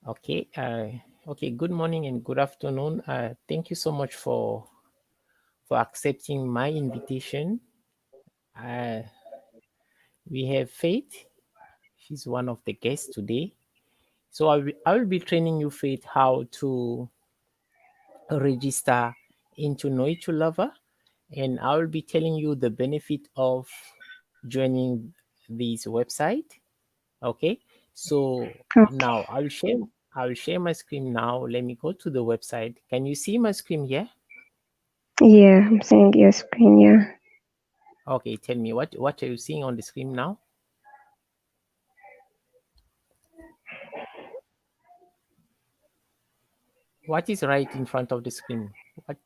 Okay. Okay. Good morning and good afternoon. Thank you so much for accepting my invitation. Uh, we have Faith. She's one of the guests today. So I will be training you, Faith, how to register into Noitulover, and I will be telling you the benefit of joining this website. Okay. So now Okay. I will share my screen now. Let me go to the website. Can you see my screen here? Yeah, I'm seeing your screen. Yeah. Okay, tell me what are you seeing on the screen now? What is right in front of the screen? What?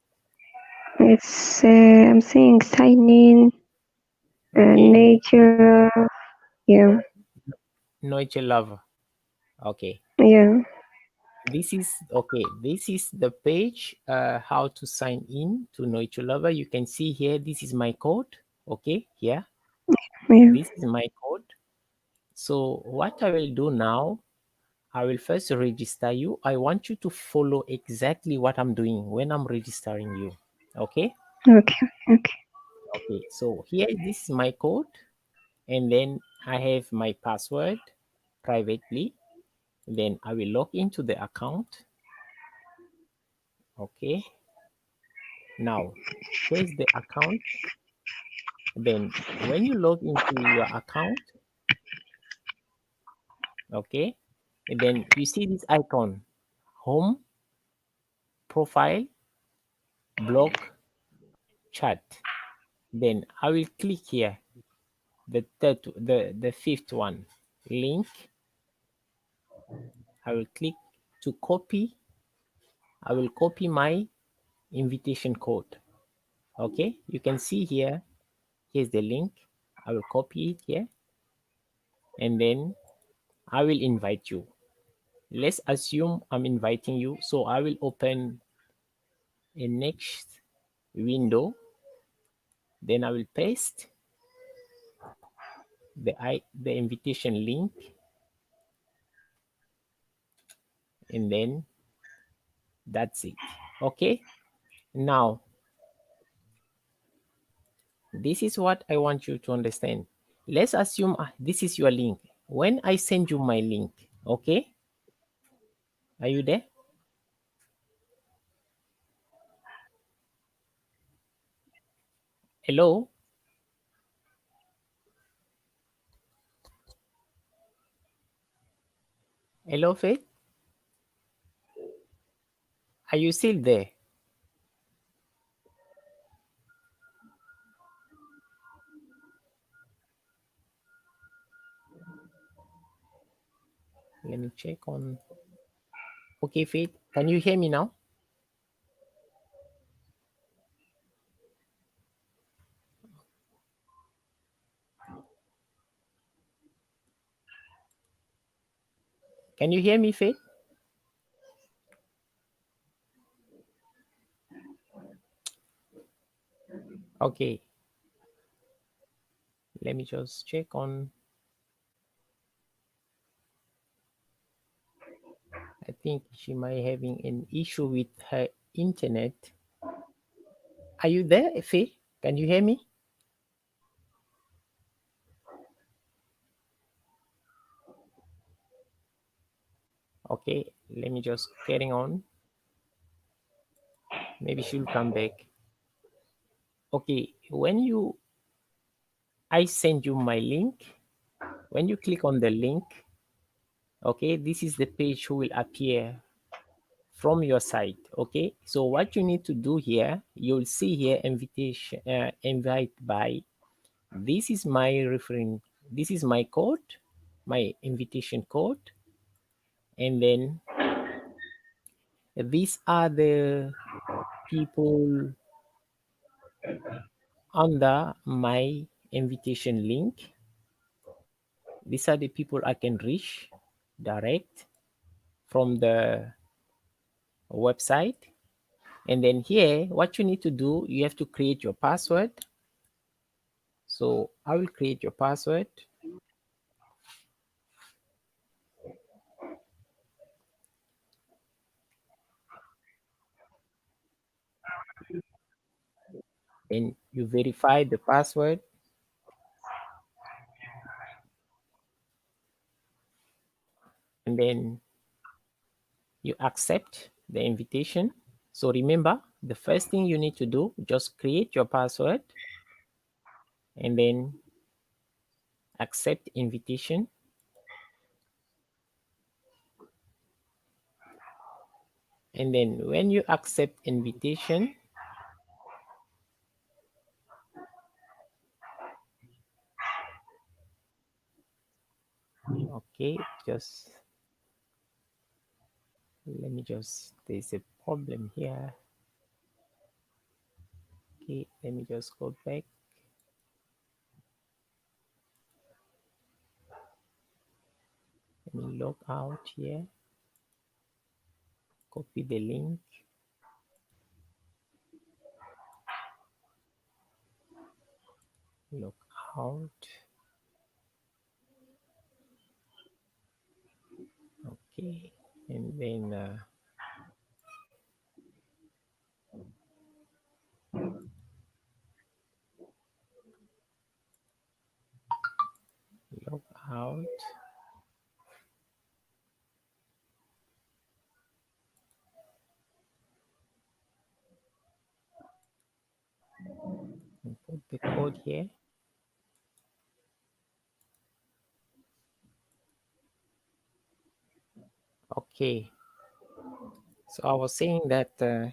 I'm seeing sign in, Okay, nature. Yeah. Noche Lover. Okay, Yeah. this is the page how to sign in to Noche Lover. You can see here, this is my code. Okay, here, Yeah. this is my code. So what I will do now, I will first register you. I want you to follow exactly what I'm doing when I'm registering you. Okay. Okay. Okay. Okay, so here this is my code, and then I have my password privately. Then I will log into the account. Okay, now here's the account. Then when you log into your account, okay, and then you see this icon: home, profile, blog, chat. Then I will click here, the fifth one, link. I will click to copy. I will copy my invitation code. Okay, you can see here, here's the link. I will copy it here, and then I will invite you. Let's assume I'm inviting you, so I will open a next window. Then I will paste the invitation link, and then that's it. Okay, now this is what I want you to understand. Let's assume this is your link. When I send you my link, okay, are you there? Hello? Hello, Faith? Are you still there? Let me check on. Okay, Faith, can you hear me now? Can you hear me, Faith? Okay, let me just check on. I think she might having an issue with her internet. Are you there, Faith? Can you hear me? Okay, let me just getting on. Maybe she'll come back. Okay, when you I send you my link, when you click on the link, okay, this is the page who will appear from your site. Okay, so what you need to do here, you'll see here invitation, invite by. This is my referring. This is my code, my invitation code, and then these are the people under my invitation link. These are the people I can reach direct from the website. And then here, what you need to do, you have to create your password. So I will create your password. Then you verify the password. And then you accept the invitation. So remember, the first thing you need to do, just create your password and then accept invitation. And then when you accept invitation, okay, just let me just, there's a problem here. Okay, let me just go back. Let me log out here. Copy the link. Log out. Okay, and then log out. And put the code here. Okay, so I was saying that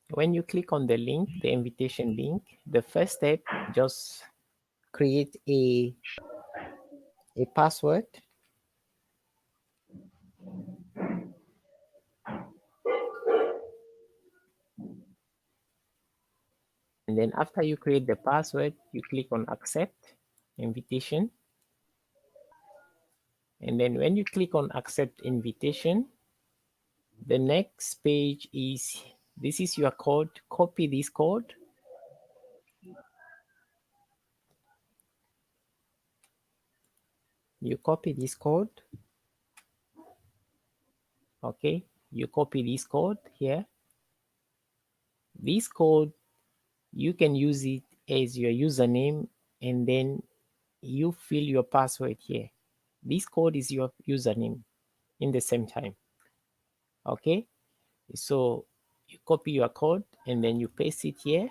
when you click on the link, the invitation link, the first step, just create a password. And then after you create the password, you click on accept invitation. And then when you click on accept invitation, the next page is, this is your code. Copy this code. You copy this code. Okay, you copy this code here. This code, you can use it as your username, and then you fill your password here. This code is your username in the same time. Okay, so you copy your code and then you paste it here.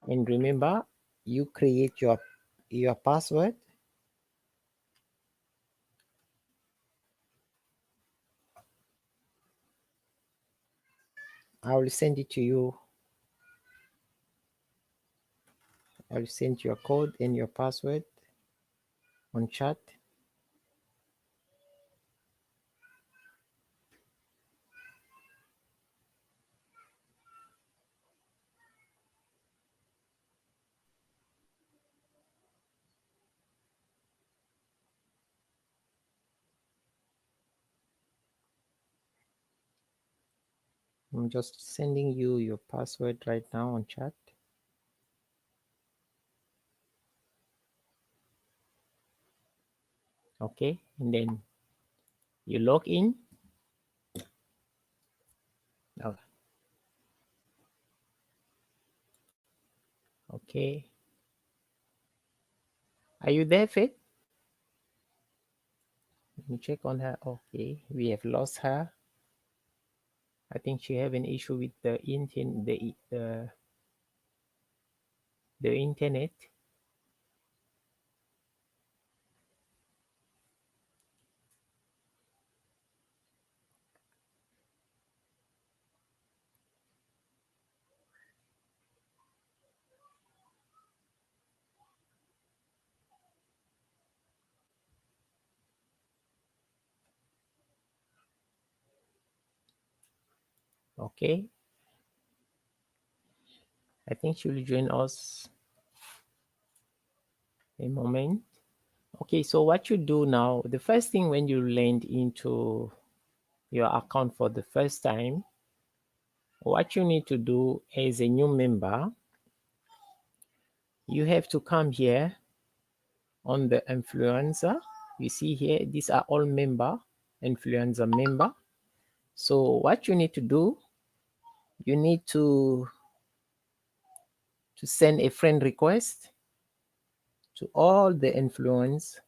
And remember, you create your password. I will send it to you. I will send your code and your password on chat. I'm just sending you your password right now on chat. Okay, and then you log in. Oh, okay. Are you there, Faith? Let me check on her. Okay, we have lost her. I think she have an issue with the internet. Okay, I think she will join us a moment. Okay, so what you do now, the first thing when you land into your account for the first time, what you need to do as a new member, you have to come here on the influencer. You see here, these are all influencer member. So what you need to do, you need to to send a friend request to all the influence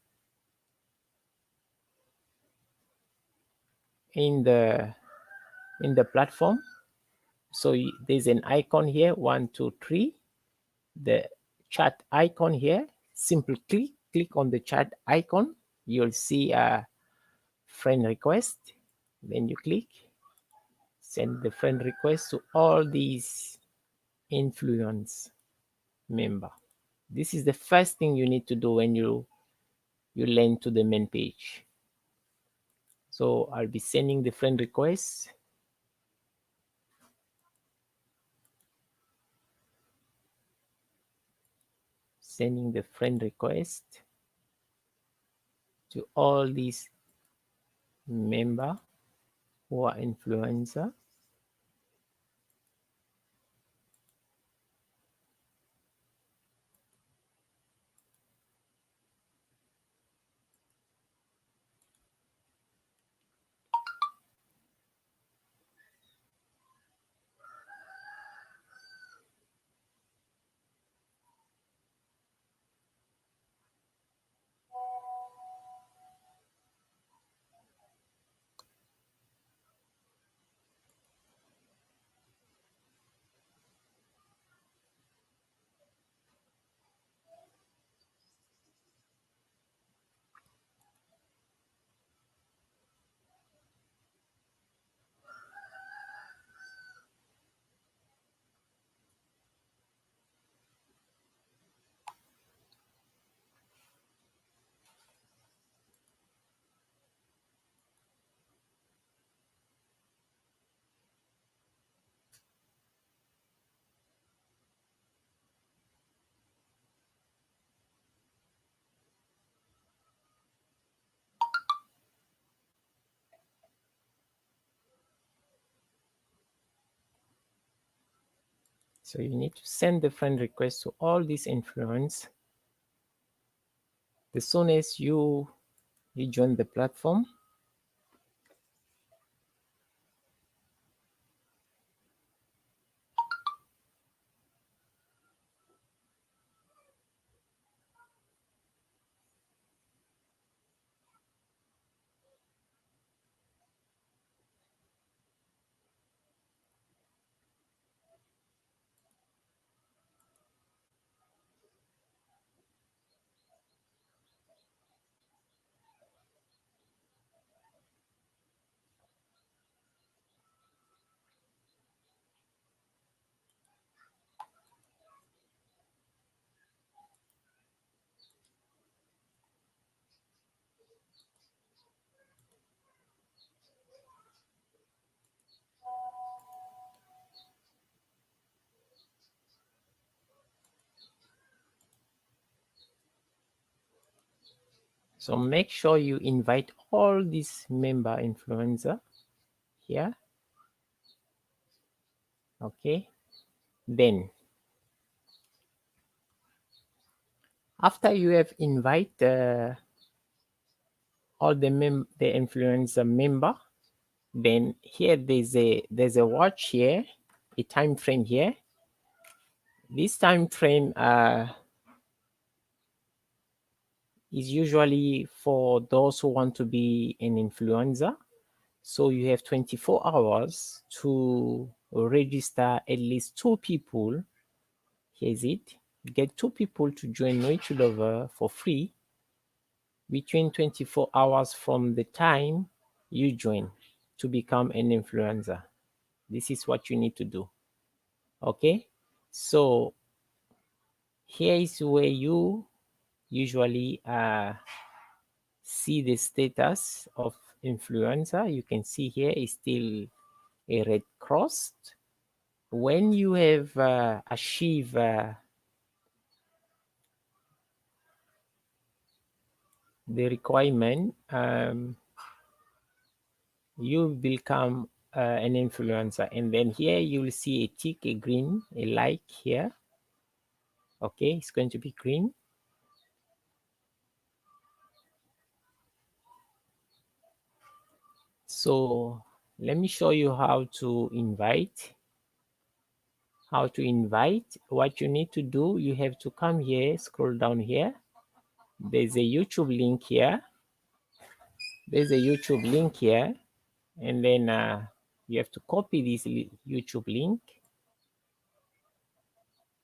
in the platform. So there's an icon here, 1 2 3, the chat icon here. Simple click on the chat icon, you'll see a friend request. Then you click send the friend request to all these influence member. This is the first thing you need to do when you land to the main page. So I'll be sending the friend request. Sending the friend request to all these member who are influencer. So you need to send the friend request to all these influence. As soon as you join the platform, so make sure you invite all these member influencer here. Okay, then after you have invite all the influencer member, then here there's a watch here, a time frame here. This time frame is usually for those who want to be an influencer. So you have 24 hours to register at least 2 people. Here's it. Get 2 people to join Noitulover for free between 24 hours from the time you join to become an influencer. This is what you need to do. Okay, so here is where you usually see the status of influencer. You can see here is still a red cross. When you have achieved the requirement, you become an influencer, and then here you will see a tick, a green, a like here. Okay, it's going to be green. So let me show you how to invite how to invite. What you need to do, you have to come here, scroll down here. There's a YouTube link here. There's a YouTube link here. And then you have to copy this YouTube link.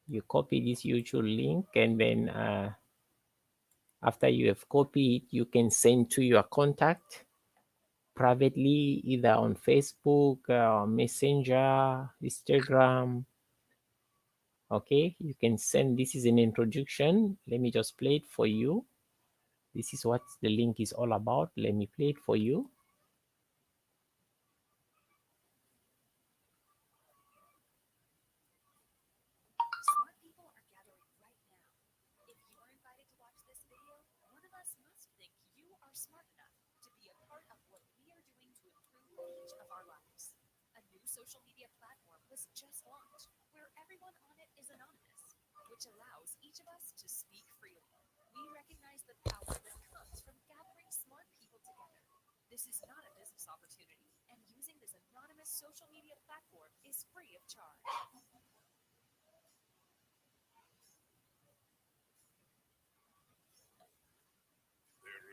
You copy this YouTube link, and then after you have copied it, you can send to your contact privately, either on Facebook, Messenger, Instagram. Okay, you can send. This is an introduction. Let me just play it for you. This is what the link is all about. Let me play it for you.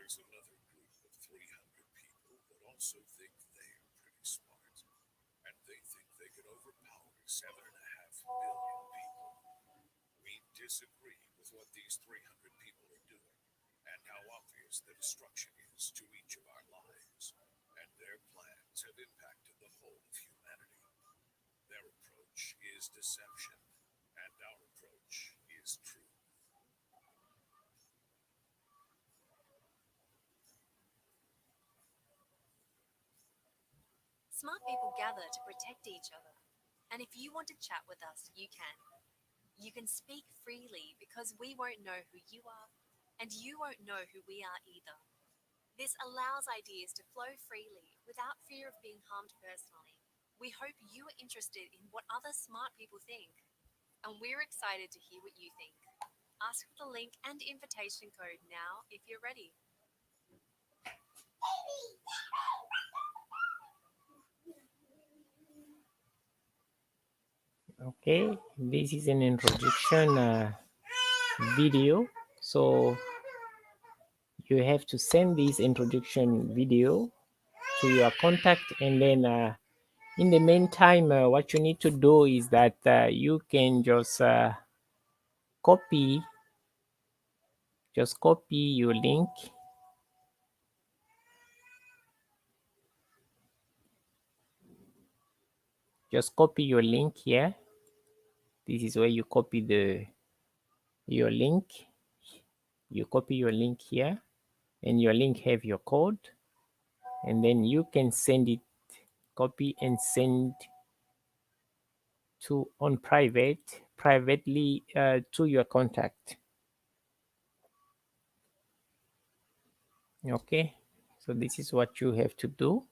There's another group of 300 people that also think they are pretty smart, and they think they can overpower 7.5 billion people. We disagree with what these 300 people are doing, and how obvious the destruction is to each of our lives, and their plans have impacted the whole of humanity. Their approach is deception, and our approach is truth. Smart people gather to protect each other. And if you want to chat with us, you can. You can speak freely because we won't know who you are, and you won't know who we are either. This allows ideas to flow freely without fear of being harmed personally. We hope you are interested in what other smart people think, and we're excited to hear what you think. Ask for the link and invitation code now if you're ready. Okay, this is an introduction video. So you have to send this introduction video to your contact, and then in the meantime, what you need to do is that you can just copy your link. Just copy your link here. This is where you copy your link. You copy your link here, and your link have your code, and then you can send it, copy and send to on privately to your contact. Okay, so this is what you have to do.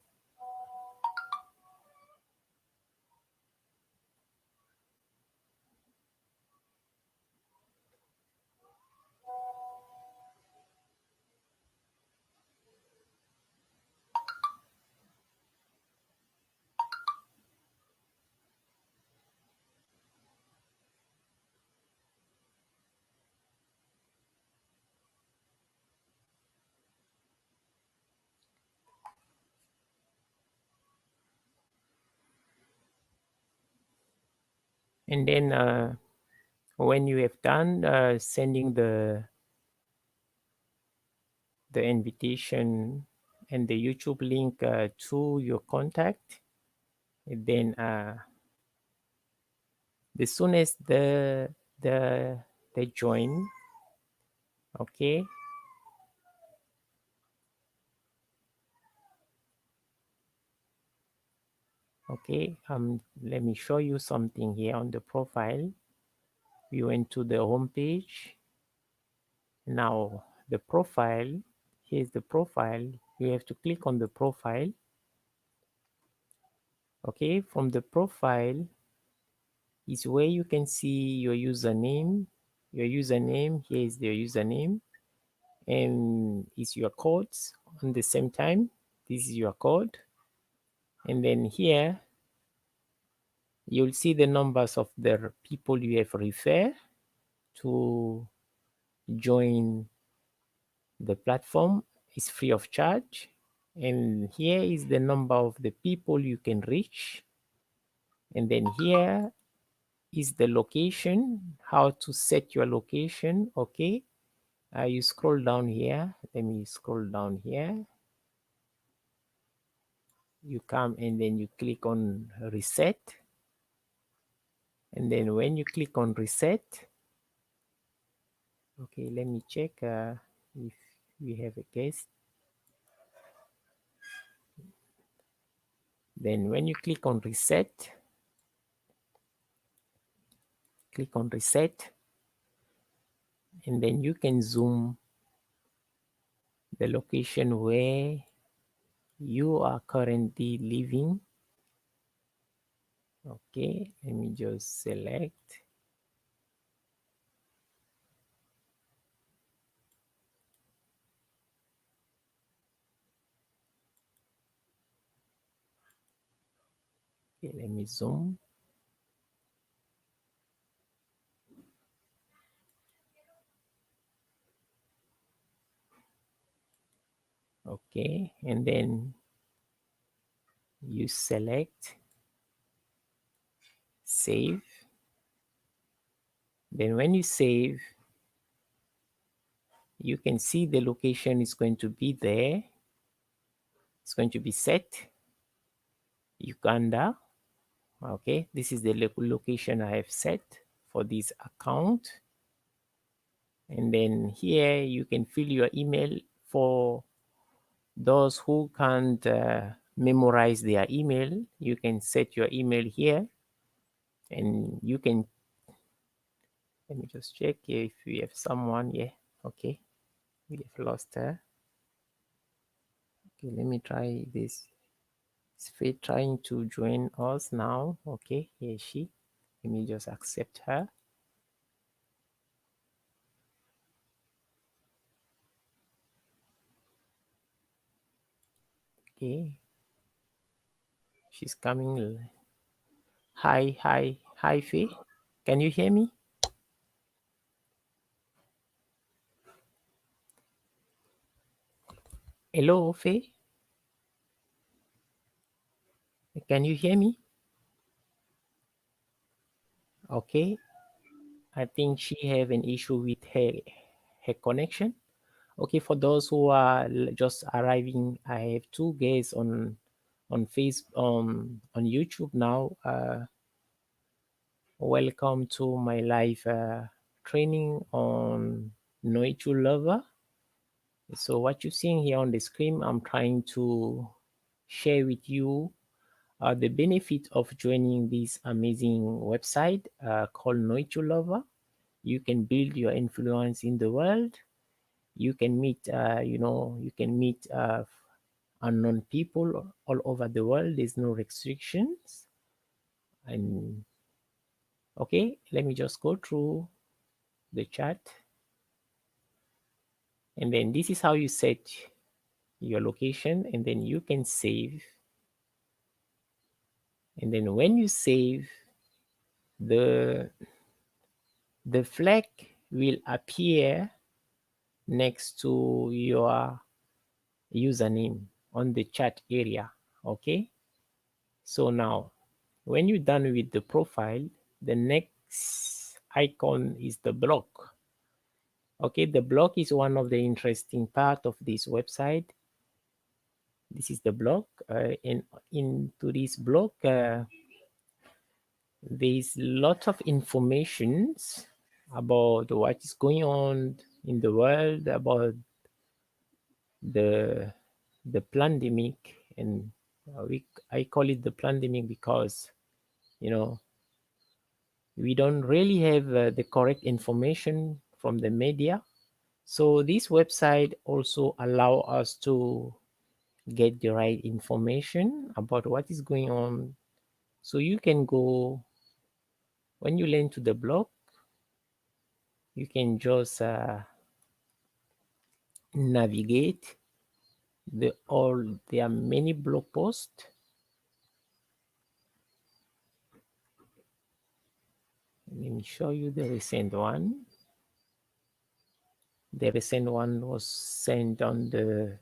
And then when you have done sending the invitation and the YouTube link to your contact, then the soonest the they join, okay, okay, let me show you something here on the profile. We went to the home page. Now the profile, here's the profile. You have to click on the profile. Okay, from the profile is where you can see your username. Your username, here is the username, and it's your codes on the same time. This is your code, and then here You'll see the numbers of the people you have referred to join the platform. Is free of charge. And here is the number of the people you can reach. And then here is the location, how to set your location. Okay. You scroll down here. Let me scroll down here. You come and then you click on reset. And then when you click on reset, okay, let me check if we have a guest. Then when you click on reset, and then you can zoom the location where you are currently living. Okay, let me just select. Okay, let me zoom. Okay, and then you select save. Then when you save, you can see the location is going to be there. It's going to be set Uganda. Okay, this is the location I have set for this account. And then here you can fill your email. For those who can't memorize their email, you can set your email here, and you can, let me just check if we have someone. Yeah, okay, we have lost her. Okay, let me try this. Is Faith trying to join us now? Okay, here she. Let me just accept her. Okay, she's coming. Hi, Faith. Can you hear me? Hello, Faith. Can you hear me? Okay, I think she have an issue with her connection. Okay, for those who are just arriving, I have two guests on on YouTube now. Welcome to my live training on Noitulover. So what you're seeing here on the screen, I'm trying to share with you the benefit of joining this amazing website called Noitulover. You can build your influence in the world. You can meet, you can meet unknown people all over the world. There's no restrictions. And okay, let me just go through the chat. And then this is how you set your location, and then you can save. And then when you save, the flag will appear next to your username on the chat area. Okay, so now when you're done with the profile, the next icon is the blog. Okay, the blog is one of the interesting part of this website. This is the blog, and into this blog there's lot of informations about what is going on in the world, about the pandemic. And I call it the pandemic because we don't really have the correct information from the media. So this website also allow us to get the right information about what is going on. So you can go, when you land to the blog, you can just navigate there are many blog posts. Let me show you the recent one. The recent one was sent on the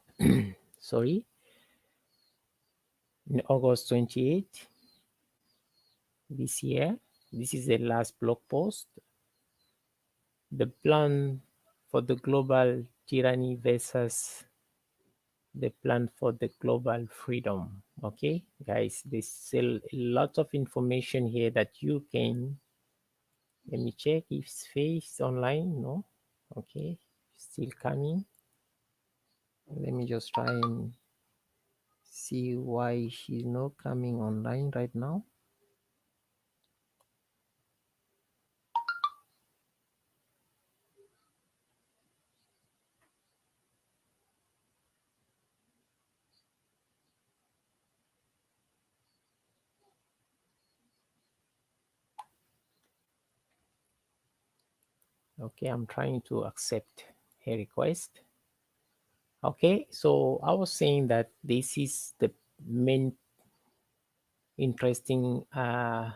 sorry, in August 28th this year. This is the last blog post. The plan for the global tyranny versus the plan for the global freedom. Okay, guys, there's a lot of information here that you can. Let me check if Faith is online. No, okay, still coming. Let me just try and see why she's not coming online right now. Okay, I'm trying to accept her request. Okay, so I was saying that this is the main interesting okay,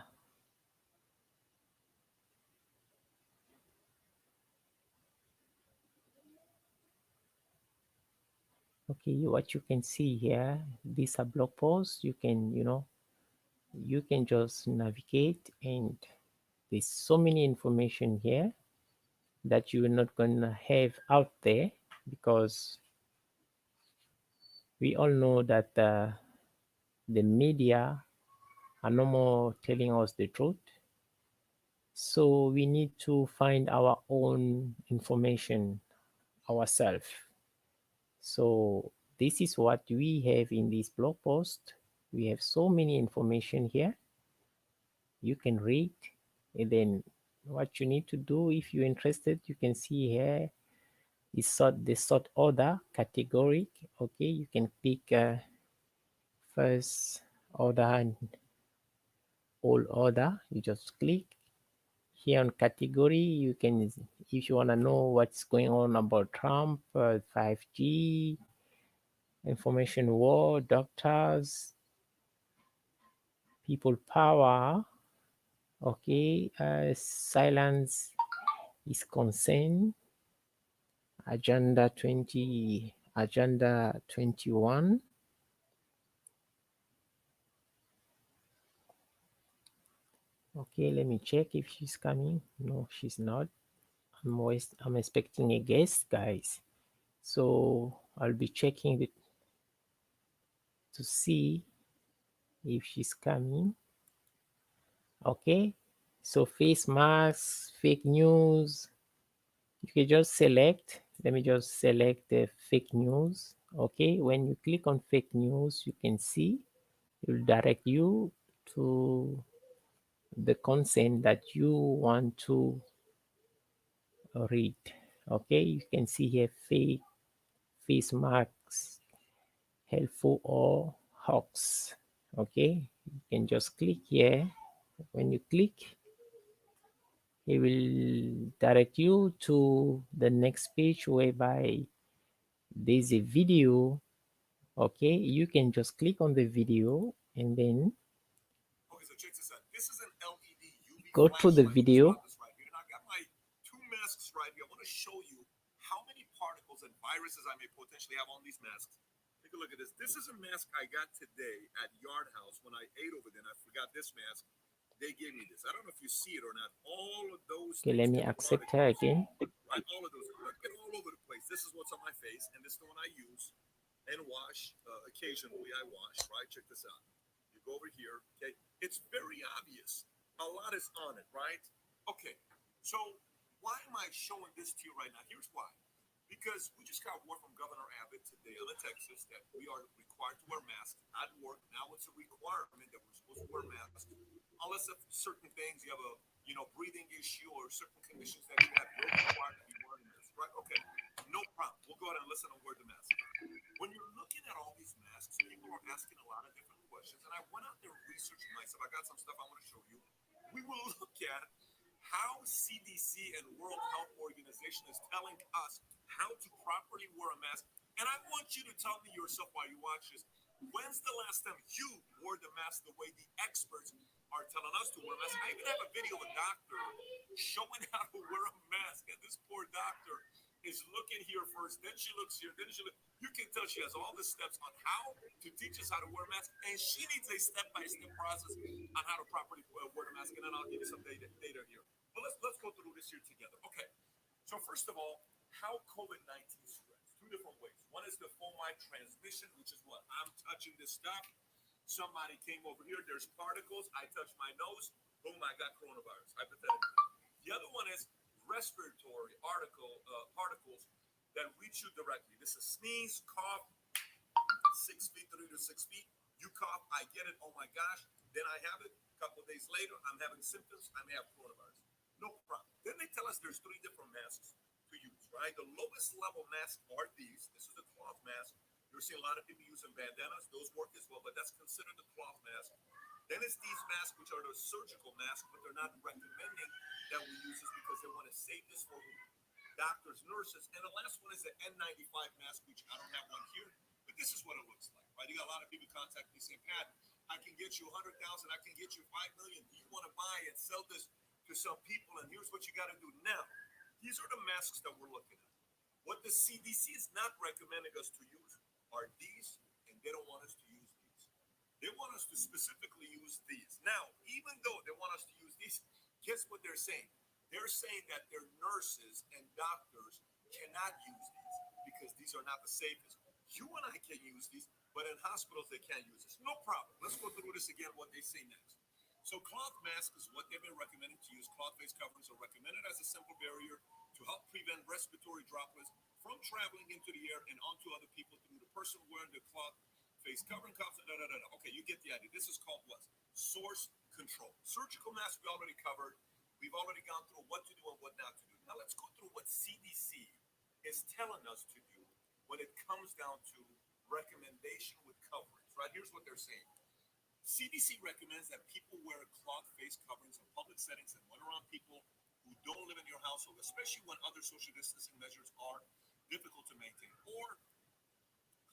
what you can see here, these are blog posts. You can, you can just navigate, and there's so many information here that you're not gonna have out there, because we all know that the media are no more telling us the truth. So we need to find our own information ourselves. So this is what we have in this blog post. We have so many information here. You can read, and then what you need to do, if you're interested, you can see here is the sort order categoric. Okay, you can pick first order and all order. You just click here on category. You can, if you want to know what's going on about Trump, 5G, information war, doctors, people power. Okay, silence is consent, agenda 21. Okay, let me check if she's coming. No, she's not. I'm expecting a guest, guys. So I'll be checking it to see if she's coming. Okay, so face masks, fake news. You can just select. Let me just select the fake news. Okay, when you click on fake news, you can see it will direct you to the content that you want to read. Okay, you can see here fake face masks, helpful or hoax. Okay, you can just click here. When you click, it will direct you to the next page, whereby there's a video. Okay, you can just click on the video and then Okay, so check this out. This is an LED UV go to the flashlight. Just video. got this right here. And I got my two masks right here. I want to show you how many particles and viruses I may potentially have on these masks. Take a look at this. This is a mask I got today at Yard House when I ate over there, and I forgot this mask. They gave me this. I don't know if you see it or not. All of those Okay, things let me get accept her particles, again. right? All of those get all over the place. This is what's on my face, and this is the one I use and wash. Occasionally, I wash. Right? Check this out. You go over here. Okay, it's very obvious. A lot is on it, right? Okay, so why am I showing this to you right now? Here's why. Because we just got word from Governor Abbott today on the Texas that we are required to wear masks at work. Now it's a requirement that we're supposed to wear masks, unless if certain things you have a breathing issue or certain conditions that you have, you're required to be wearing masks, right? Okay, no problem. We'll go ahead and listen and wear the mask. When you're looking at all these masks, people are asking a lot of different questions, and I went out there and researched myself. I got some stuff I want to show you. We will look at how CDC and World Health Organization is telling us how to properly wear a mask. And I want you to tell me yourself while you watch this, When's the last time you wore the mask the way the experts are telling us to wear a mask? I even have a video of a doctor showing how to wear a mask, and this poor doctor is looking here first, then she looks here, then she looks. You can tell she has all the steps on how to teach us how to wear a mask, and she needs a step-by-step process on how to properly wear the mask. And then I'll give you some data here. But let's go through this here together. Okay. So first of all, how COVID-19 spreads. Two different ways. One is the fomite transmission, which is what? I'm touching this stuff. Somebody came over here. There's particles. I touch my nose. Boom, I got coronavirus, hypothetically. The other one is respiratory particles that reach you directly. This is sneeze, cough, 6 feet, 3 to 6 feet. You cough, I get it. Oh my gosh. Then I have it. A couple of days later, I'm having symptoms. I may have coronavirus. No problem. Then they tell us there's 3 different masks to use, right? The lowest level masks are these. This is the cloth mask. You're seeing a lot of people using bandanas. Those work as well, but that's considered the cloth mask. Then it's these masks, which are the surgical masks, but they're not recommending that we use this because they want to save this for doctors, nurses. And the last one is the N95 mask, which I don't have one here, but this is what it looks like, right? You got a lot of people contact me saying, Pat, I can get you 100,000, I can get you 5 million. Do you want to buy and sell this to some people? And here's what you got to do now. These are the masks that we're looking at. What the CDC is not recommending us to use are these, and they don't want us to use these. They want us to specifically use these. Now, even though they want us to use these, guess what they're saying? They're saying that their nurses and doctors cannot use these because these are not the safest. You and I can use these, but in hospitals they can't use this. No problem. Let's go through this again, what they say next. So cloth masks is what they've been recommending to use. Cloth face coverings are recommended as a simple barrier to help prevent respiratory droplets from traveling into the air and onto other people through the person wearing the cloth face covering cups. Okay, you get the idea. This is called what? Source control. Surgical masks we already covered. We've already gone through what to do and what not to do. Now let's go through what CDC is telling us to do when it comes down to recommendation with coverage, right? Here's what they're saying. CDC recommends that people wear cloth face coverings in public settings and when around people who don't live in your household, especially when other social distancing measures are difficult to maintain. Or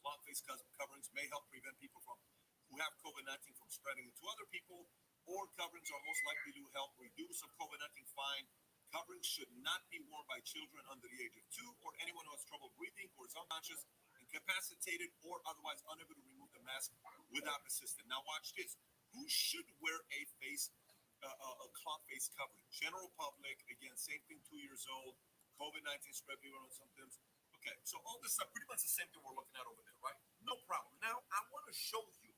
cloth face coverings may help prevent people who have COVID-19 from spreading it to other people, or coverings are most likely to help reduce a COVID-19 fine. Coverings should not be worn by children under the age of 2 or anyone who has trouble breathing or is unconscious, incapacitated, or otherwise unable to remove the mask without assistance. Now watch this. Who should wear a cloth face covering? General public, again, same thing, 2 years old, COVID-19 spread people with symptoms. Okay, so all this stuff, pretty much the same thing we're looking at over there, right? No problem. Now, I want to show you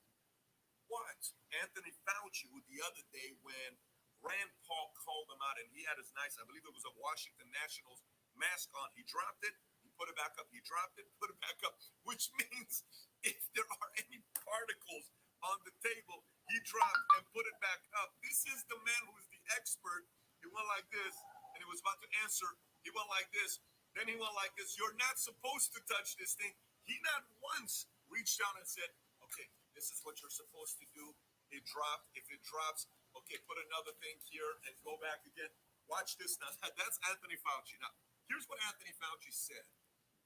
what Anthony Fauci would the other day when Rand Paul called him out and he had his nice, I believe it was a Washington Nationals mask on. He dropped it, he put it back up, he dropped it, put it back up, which means if there are any particles on the table, he dropped and put it back up. This is the man who is the expert. He went like this and he was about to answer. He went like this. Then he went like this. You're not supposed to touch this thing. He not once reached down and said, okay, this is what you're supposed to do. It dropped. If it drops, okay, put another thing here and go back again. Watch this now. That's Anthony Fauci. Now, here's what Anthony Fauci said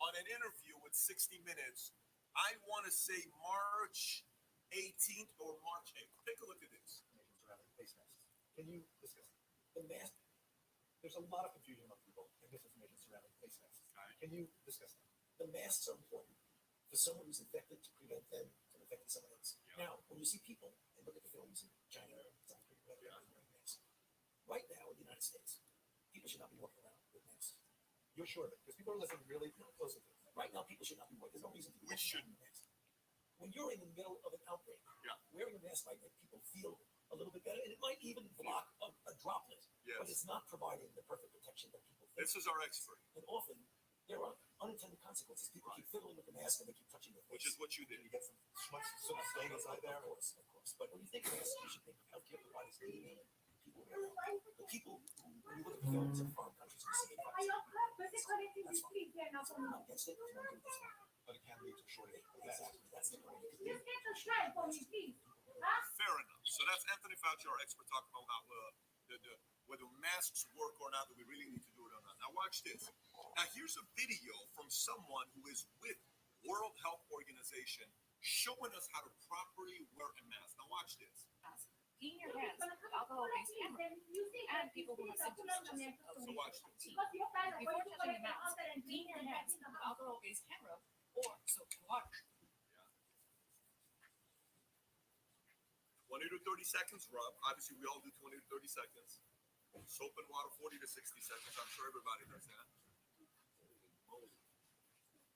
on an interview with 60 Minutes. I want to say March 18th or March 8th. Take a look at this. Face masks. Can you discuss the mask? There's a lot of confusion among people and misinformation surrounding face masks. Can you discuss that? The masks are important for someone who's infected to prevent them from infecting someone else. Yeah. Now, when you see people and look at the films in China, South Korea, whatever, wearing masks, right now in the United States, people should not be walking around with masks. You're sure of it? Because people are listening really closely to it. Right now, people should not be wearing. There's no reason to be wearing a mask. When you're in the middle of an outbreak, wearing a mask might make people feel a little bit better, and it might even block a droplet, but it's not providing the perfect protection that people think. This is our expert. And often, there are unintended consequences. People keep fiddling with the mask and they keep touching their face. Which is what you did. You get some sort of stain inside there. Of course. But when you think of masks, you should think of healthcare providers needing people wear them. The people who, when you look at the films in foreign countries, you see that's fine. I'm not against it. If you want to do it, that's fine. But it can lead to a shortage. Exactly. That's the point. Fair enough. So that's Anthony Fauci, our expert, talking about how, whether masks work or not, that we really need to do it or not. Now watch this. Now here's a video from someone who is with World Health Organization showing us how to properly wear a mask. Now watch this. Clean your hands with alcohol-based hand rub. And people who have symptoms such as So watch this. fatigue. Before touching the mask, clean your hands with alcohol-based hand rub or soap and water. 20 to 30 seconds rub. Obviously, we all do 20 to 30 seconds. Soap and water, 40 to 60 seconds. I'm sure everybody does that.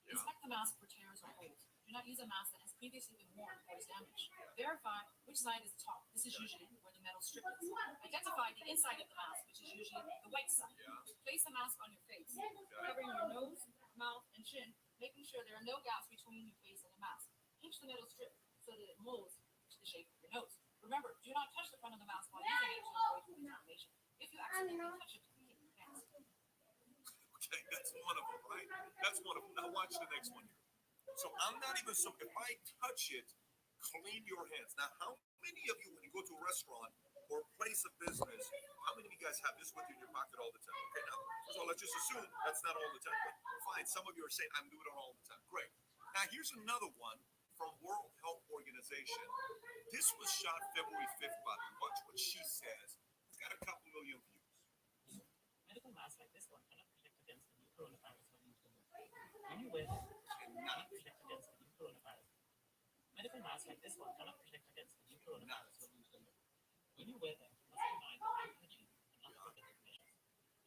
Yeah. Inspect the mask for tears or holes. Do not use a mask that has previously been worn or is damaged. Verify which side is the top. This is usually where the metal strip is. Identify the inside of the mask, which is usually the white side. Yeah. Place the mask on your face, covering your nose, mouth, and chin, making sure there are no gaps between your face and the mask. Pinch the metal strip so that it molds to the shape of your nose. Remember, do not touch the front of the mask while using it to avoid contamination. If you accidentally touch it, keep your hands. Okay, that's one of them, right? That's one of them. Now watch the next one here. So I'm not even so. If I touch it, clean your hands. Now, how many of you, when you go to a restaurant or a place of business, how many of you guys have this with you in your pocket all the time? Okay, now, first of all, let's just assume that's not all the time. But fine, some of you are saying I'm doing it all the time. Great. Now, here's another one from World Health Organization. This was shot February 5th, by the way. Watch what she says. It's got a couple million views. Medical masks like this one cannot protect against the new coronavirus when used in the when you wear them, cannot protect against the new coronavirus. Medical masks like this one cannot protect against the new coronavirus when used in the when you wear them, you must be mindful of hygiene and other protective measures.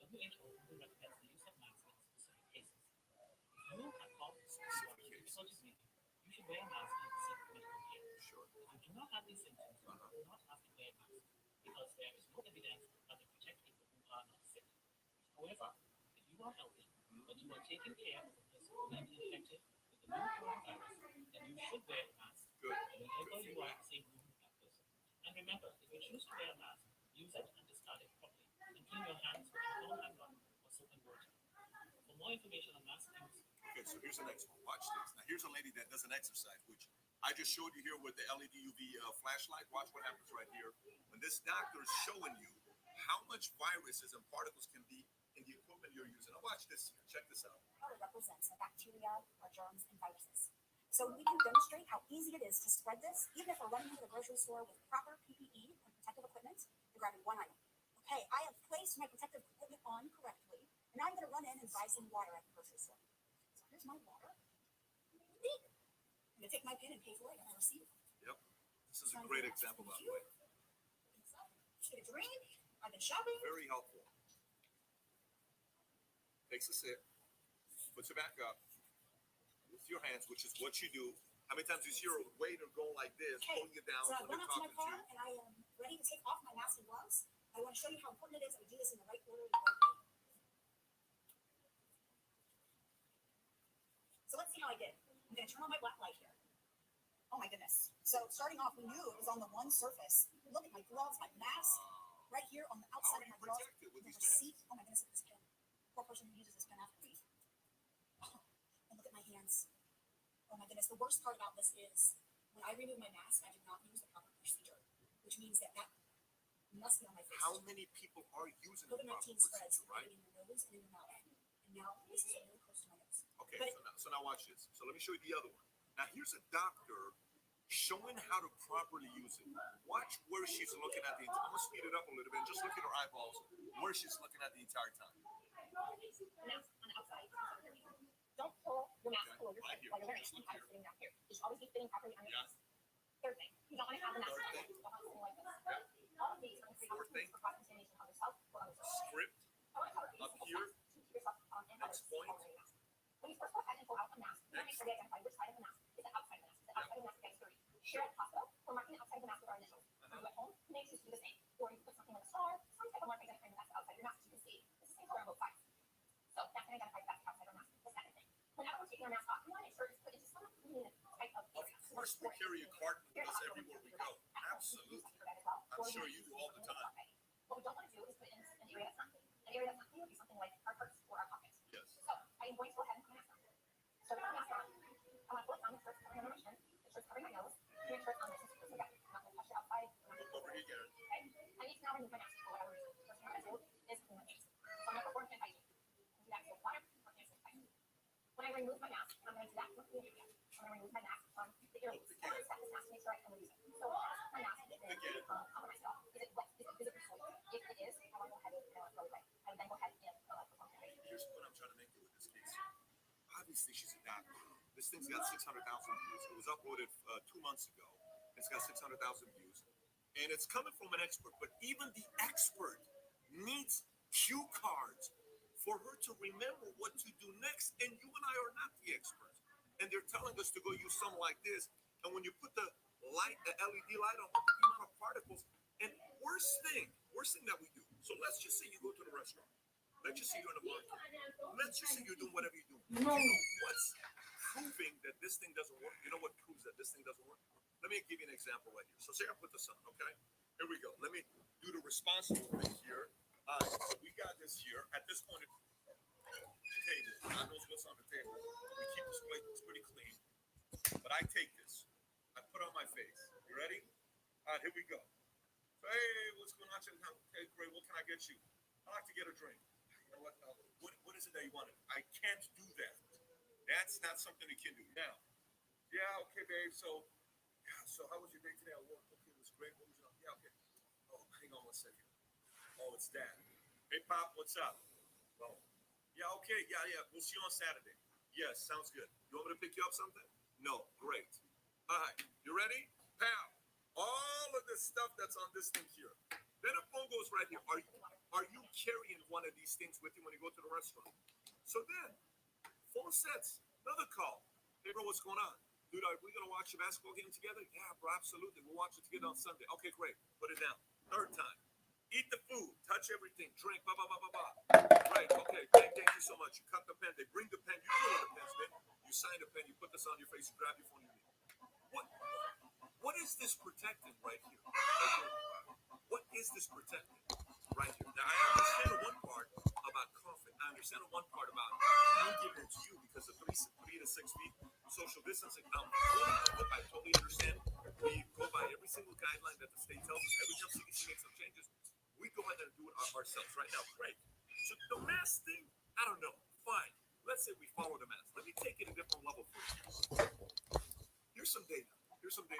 WHO only recommends the use of masks in specific cases. If you have cough, fever, difficulty breathing, you should wear a mask and seek medical care. Sure. If you do not have these symptoms, you do not have to wear a mask because there is no evidence that they protect people who are not sick. However, if you are healthy, but you are taking care of a person who may be infected with the new coronavirus, then you should wear a mask. Good. Whenever you are in the same room with that person. And remember, if you choose to wear a mask, use it and discard it properly. And clean your hands with alcohol and water or soap and water. For more information on mask use, Okay, so here's the next one. Watch this. Now, here's a lady that does an exercise, which I just showed you here with the LED UV flashlight. Watch what happens right here. When this doctor is showing you how much viruses and particles can be in the equipment you're using. Now, watch this here. Check this out. It represents bacteria or germs and viruses. So we can demonstrate how easy it is to spread this, even if we're running into the grocery store with proper PPE and protective equipment and grabbing one item. Okay, I have placed my protective equipment on correctly, and now I'm going to run in and buy some water at the grocery store. So here's my water. Beep. I'm going to take my pin and pay for it, and I receive it. Yep. This is a great example, by the way. Just get a drink. I've been shopping. Very helpful. Takes a sip, puts it back up with your hands, which is what you do. How many times you see a waiter go like this, Okay, pulling it down so I when went they're out to my talking to car you? and I am ready to take off my mask and gloves. I want to show you how important it is that we do this in the right order and the right way. So let's see how I did. I'm going to turn on my black light here. Oh my goodness. So starting off, we knew it was on the one surface. Look at my gloves, my mask, right here on the How outside are of you my glove. protected with The these masks? receipt. Oh my goodness, look at this pen. Poor person who uses this pen after me. Oh, and look at my hands. Oh my goodness. The worst part about this is when I remove my mask, I did not use the proper procedure, which means that must be on my face. How many people are using the proper COVID-19 spreads procedure, right? in your nose and in your mouth. And now this is really close to my nose. Okay, But so now watch this. So let me show you the other one. Now here's a doctor showing how to properly use it. Watch where she's looking at the. I'm gonna speed it up a little bit. Just look at her eyeballs, where she's looking at the entire time. mask on the outside. Don't pull your mask below your Right head here. while you're wearing it. Just You look have here. it sitting down here. You should always be fitting properly on your Yeah. face. Third thing, you don't want to have the mask Third on. thing. You don't want to sitting like this. All of these are free Fourth thing. opportunities for cross-contamination of yourself or others. Script I want to cover these up simple here. steps to keep yourself and Next others point. safe while wearing a mask. When you first go ahead and pull out a mask, you want to make sure we identify which side of the mask is the outside of the mask. Is the outside of the mask against 30. Here at the hospital, we're marking the outside of the mask with our initials. When you at home, you may choose to do the same. Or you can put something like a star, some type of mark identifying the mask outside of your mask. You can see it's the same color on both sides. So that's going to identify the mask outside of our mask. The second thing, when everyone's taking their mask off, you want to make sure it's put into some clean type of Of area. course, we carry a carton with us everywhere we go. Absolutely. I'm sure you do all the time. What we don't want to do is put in an area that's not clean. An area that's not clean would be something like our purse or our pockets. Yes. So I am going to go ahead and put my mask on. So with my mask on, I want to pull it down, make sure it's covering under my chin, make sure it's covering my nose, make sure it's on my sister's together. I'm not going to touch the outside. Look over here again. Okay? I need to now remove my mask for whatever reason. First thing I'm going to do is clean my face. So I'm going to perform hand hygiene. Do that with water or hand sanitizer. When I remove my mask, I'm going to do that with the area. I'm going to remove my mask from the earlobes. obviously she's a doctor. This thing's got 600,000 views. It was uploaded 2 months ago. It's got 600,000 views. And it's coming from an expert, but even the expert needs cue cards for her to remember what to do next. And you and I are not the experts. And they're telling us to go use something like this. And when you put the light, the LED light on, you have particles. And worst thing that we do. So let's just say you go to the restaurant. Let's just say you're in a market. Let's just say you're doing whatever you're doing. You know what's proving that this thing doesn't work? You know what proves that this thing doesn't work? Let me give you an example right here. So say I put this on, okay? Here we go. Let me do the responsible thing here. All right, so we got this here. At this point, the table. God knows what's on the table. We keep this plate pretty clean. But I take this. I put it on my face. You ready? All right, here we go. So, hey, what's going on? Okay, great. What can I get you? I like to get a drink. You know what? What is it that you wanted? I can't do that. That's not something you can do. Now, yeah, okay, babe. So how was your day today at work? Okay, it was great. What was it? Yeah, okay. Oh, hang on 1 second. Oh, it's Dad. Hey, Pop, what's up? Well, yeah, okay. Yeah. We'll see you on Saturday. Yes, sounds good. You want me to pick you up something? No, great. All right, you ready? Pow. All of this stuff that's on this thing here. Then a phone goes right here. Are you carrying one of these things with you when you go to the restaurant? So then, phone sets. Another call. Hey, bro, what's going on? Dude, are we going to watch a basketball game together? Yeah, bro, absolutely. We'll watch it together on Sunday. Okay, great. Put it down. Third time. Eat the food. Touch everything. Drink. Blah, blah, blah, blah, blah. Great. Okay. Thank you so much. You cut the pen. They bring the pen. You know what the pen's been. You sign the pen. You put this on your face. You grab your phone. You leave. What is this protecting right here? What is this protecting right here? Now, I understand the one part about coughing. I understand the one part about me giving it to you because of 3 to 6 feet social distancing. I totally understand. We go by every single guideline that the state tells us. Every time CDC makes some changes, we go ahead and do it ourselves right now. Great. So the mask thing, I don't know. Fine. Let's say we follow the mask. Let me take it a different level for you. Here's some data. Okay,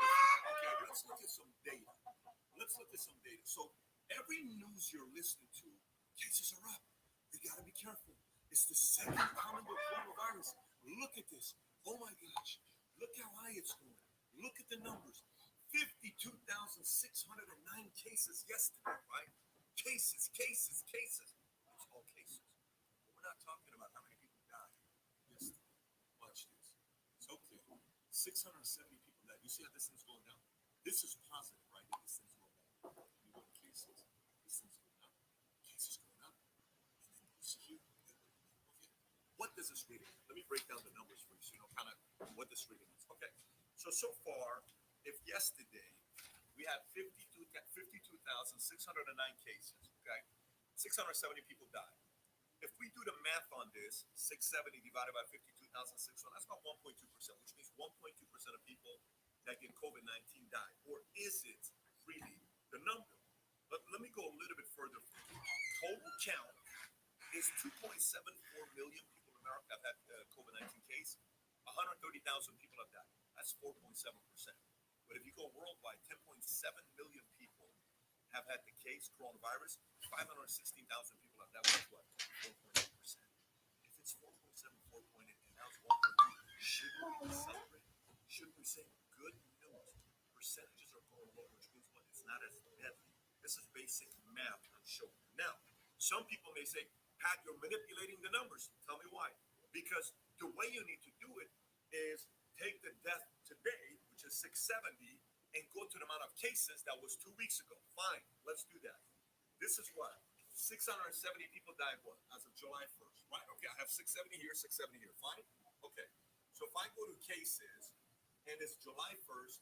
let's look at some data. So every news you're listening to, cases are up. You got to be careful. It's the second common coronavirus. Look at this. Oh my gosh. Look how high it's going. Look at the numbers. 52,609 cases yesterday, right? Cases. It's all cases. But we're not talking about how many people died yesterday. Watch this. It's okay. 670 people died. You see how this thing's going down? This is positive, right? This thing's going down. You go to cases. This thing's going up. Cases going up. And then you see here. Okay. What does this reading? Let me break down the numbers for you so you know kind of what this reading is. Okay. So far, if yesterday we had 52,609 cases, okay? 670 people died. If we do the math on this, 670 divided by 52,600, that's about 1.2%, which means 1.2% of people that get COVID-19 die. Or is it really the number? Let me go a little bit further. Total count is 2.74 million people in America have had COVID-19 case. 130,000 people have died. That's 4.7%. But if you go worldwide, 10.7 million people have had the case, coronavirus. 516,000 people have died. That's what? 4.8%. If it's 4.7, 4.8, and now it's 1.2, shouldn't we celebrate? Shouldn't we say good news? Percentages are going low, which means what? It's not as deadly. This is basic math I'm showing you. Now, some people may say, Pat, you're manipulating the numbers. Tell me why. Because the way you need to do it is take the death today, which is 670, and go to the amount of cases that was 2 weeks ago. Fine, let's do that. This is what? 670 people died what? As of July 1st. Right, okay, I have 670 here, 670 here. Fine? Okay. So if I go to cases, and it's July 1st,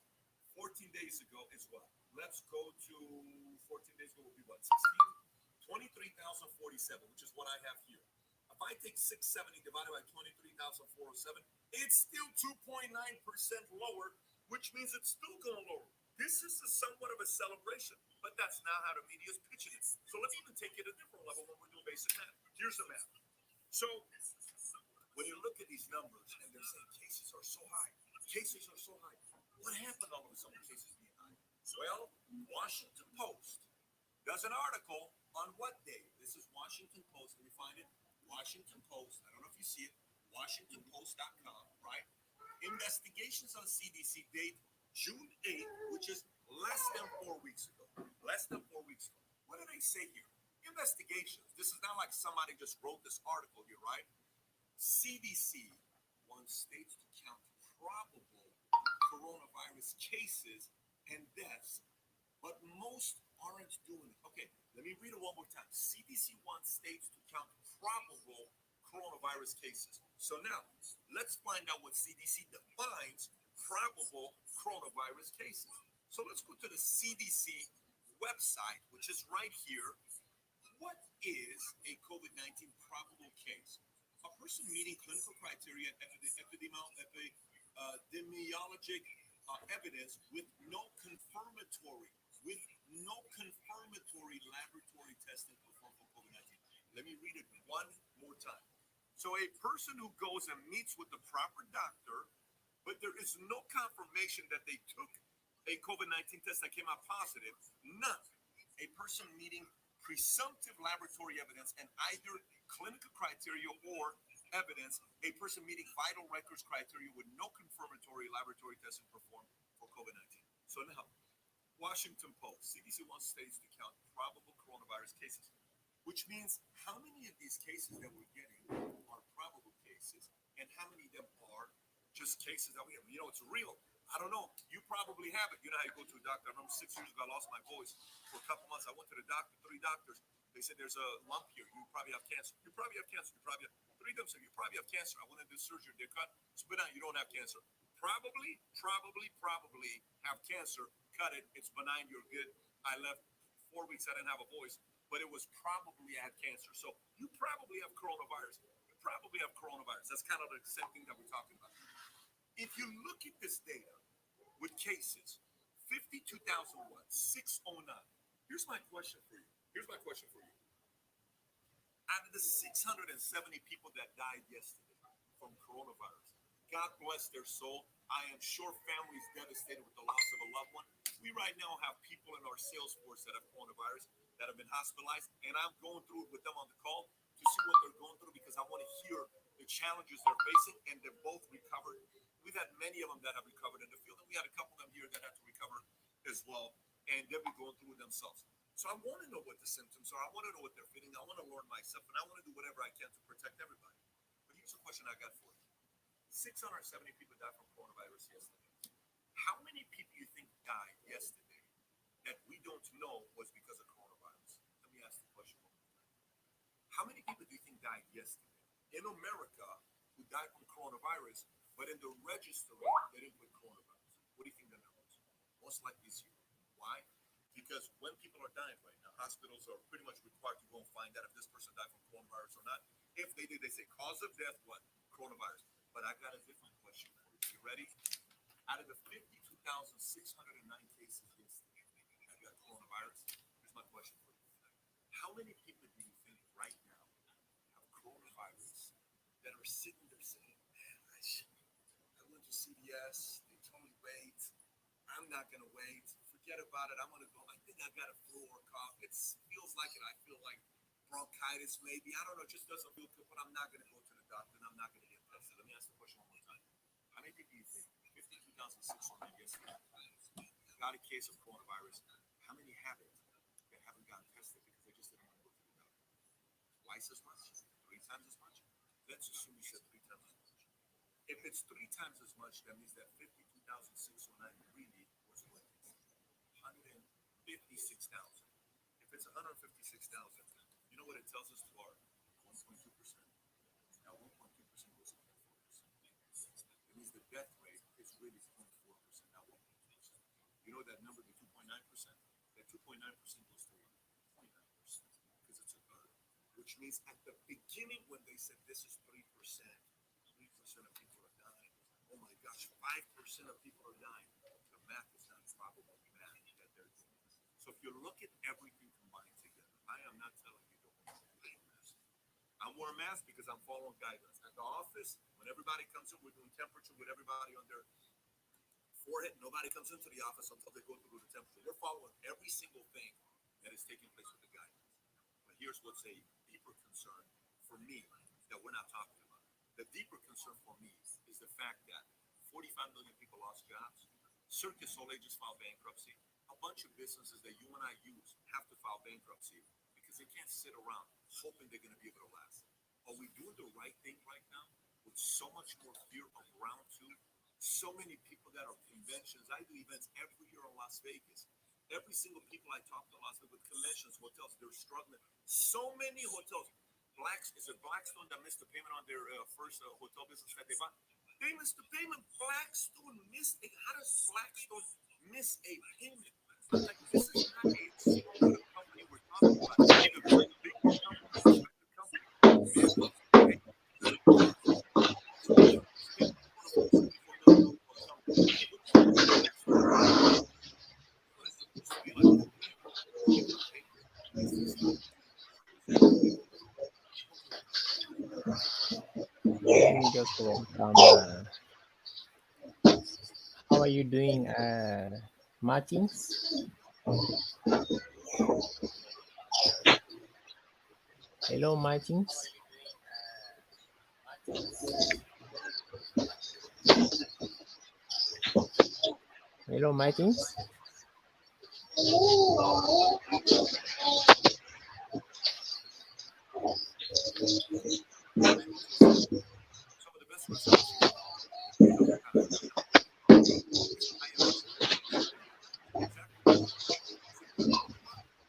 14 days ago is what? Let's go to 14 days ago will be what? 16? 23,047, which is what I have here. If I take 670 divided by 23,407, it's still 2.9% lower, which means it's still going lower. This is somewhat of a celebration, but that's not how the media is pitching it. So let's even take it a different level when we're doing basic math. Here's the math. So when you look at these numbers and they're saying cases are so high, what happened all of a sudden cases being high? Well, Washington Post does an article on what day? This is Washington Post. Let me find it. Washington Post. I don't know if you see it. WashingtonPost.com, right? Investigations on CDC date June 8th, which is less than 4 weeks ago. Less than 4 weeks ago. What do they say here? Investigations. This is not like somebody just wrote this article here, right? CDC wants states to count probable coronavirus cases and deaths, but most aren't doing it. Okay, let me read it one more time. CDC wants states to count probable coronavirus cases. So now, let's find out what CDC defines probable coronavirus cases. So let's go to the CDC website, which is right here. What is a COVID-19 probable case? A person meeting clinical criteria and epidemiologic evidence with no confirmatory laboratory testing performed for COVID-19. Let me read it one more time. So a person who goes and meets with the proper doctor, but there is no confirmation that they took a COVID-19 test that came out positive. None. A person meeting presumptive laboratory evidence and either clinical criteria or evidence, a person meeting vital records criteria with no confirmatory laboratory testing performed for COVID-19. So now, Washington Post, CDC wants states to count probable coronavirus cases, which means how many of these cases that we're getting are probable cases and how many of them are just cases that we have. You know, it's real. I don't know. You probably have it. You know how you go to a doctor. I remember 6 years ago, I lost my voice for a couple months. I went to the doctor, 3 doctors. They said, there's a lump here. You probably have cancer. You probably have cancer. You probably have, 3 of them said, you probably have cancer. I went into surgery. They cut, spit out. You don't have cancer. Probably have cancer. Cut it. It's benign. You're good. I left 4 weeks. I didn't have a voice, but it was probably I had cancer. So you probably have coronavirus. You probably have coronavirus. That's kind of the same thing that we're talking about. If you look at this data with cases, 52,609. Here's my question for you. Out of the 670 people that died yesterday from coronavirus, God bless their soul. I am sure families devastated with the loss of a loved one. We right now have people in our sales force that have coronavirus that have been hospitalized, and I'm going through it with them on the call to see what they're going through because I want to hear the challenges they're facing, and they're both recovered. We've had many of them that have recovered in the field, and we had a couple of them here that had to recover as well, and they'll be going through it themselves. So I want to know what the symptoms are. I want to know what they're feeling. I want to learn myself, and I want to do whatever I can to protect everybody. But here's a question I got for you. 670 people died from coronavirus yesterday. How many people you think died yesterday that we don't know was because of coronavirus? Let me ask the question one more time. How many people do you think died yesterday in America who died from coronavirus, but in the registry they didn't put coronavirus? What do you think the number is? Most likely zero. Why? Because when people are dying right now, hospitals are pretty much required to go and find out if this person died from coronavirus or not. If they did, they say cause of death, what? Coronavirus. But I got a different question for you. You ready? Out of the 52,609 cases yesterday that got coronavirus, here's my question for you. How many people do you think right now have coronavirus that are sitting there saying, man, I went to CVS, they told me wait, I'm not going to wait, forget about it, I'm going to go, I think I got a flu or a cough, it feels like it, I feel like bronchitis maybe, I don't know, it just doesn't feel good, but I'm not going to go to the doctor and I'm not going to get tested. Let me ask the question one more time. How many people do you think, 52,600 yesterday, got a case of coronavirus, how many have it that haven't gotten tested because they just didn't want to go to the doctor? Twice as much? 3 times as much? Let's assume you said 3 times as much. If it's 3 times as much, that means that 52,609 really was what? 156,000. If it's 156,000, you know what it tells us to our 1.2%? Now 1.2% goes to 0.4%. It means the death rate is really 0.4%, not 1.2%. You know that number, the 2.9%? That 2.9% goes to 0.9% because it's a third. Which means at the beginning when they said this is 3%, 3% of people are dying. Oh my gosh, 5% of people are dying. The math is not probable math that they're doing. So if you look at everything combined together, I am not telling you don't wear a mask. I wear a mask because I'm following guidelines. At the office, when everybody comes in, we're doing temperature with everybody on their forehead. Nobody comes into the office until they go through the temperature. We're following every single thing that is taking place with the guidelines. But here's what's a deeper concern for me that we're not talking about. The deeper concern for me is the fact that 45 million people lost jobs. Circus Soleil just filed bankruptcy. A bunch of businesses that you and I use have to file bankruptcy because they can't sit around hoping they're going to be able to last. Are we doing the right thing right now with so much more fear of round two? So many people that are conventions. I do events every year in Las Vegas. Every single people I talk to in Las Vegas with conventions, hotels, they're struggling. So many hotels. Is it Blackstone that missed the payment on their first hotel business that they bought? They missed the payment. Blackstone missed a. How does Blackstone miss a payment? Like this is not a small little company we're talking about. It's a very big company, respected company. Man, hey, good God. So we spent $24 million on something. What do you think the next one is? What is supposed to be like a favor? Give them a payment. It's these Let me just welcome. How are you doing, Martins? Hello, Martins. Hello, Martins. some of the best restaurants you can go if you tell them how to cook healthy. It's high-end restaurants. Exactly. Simple.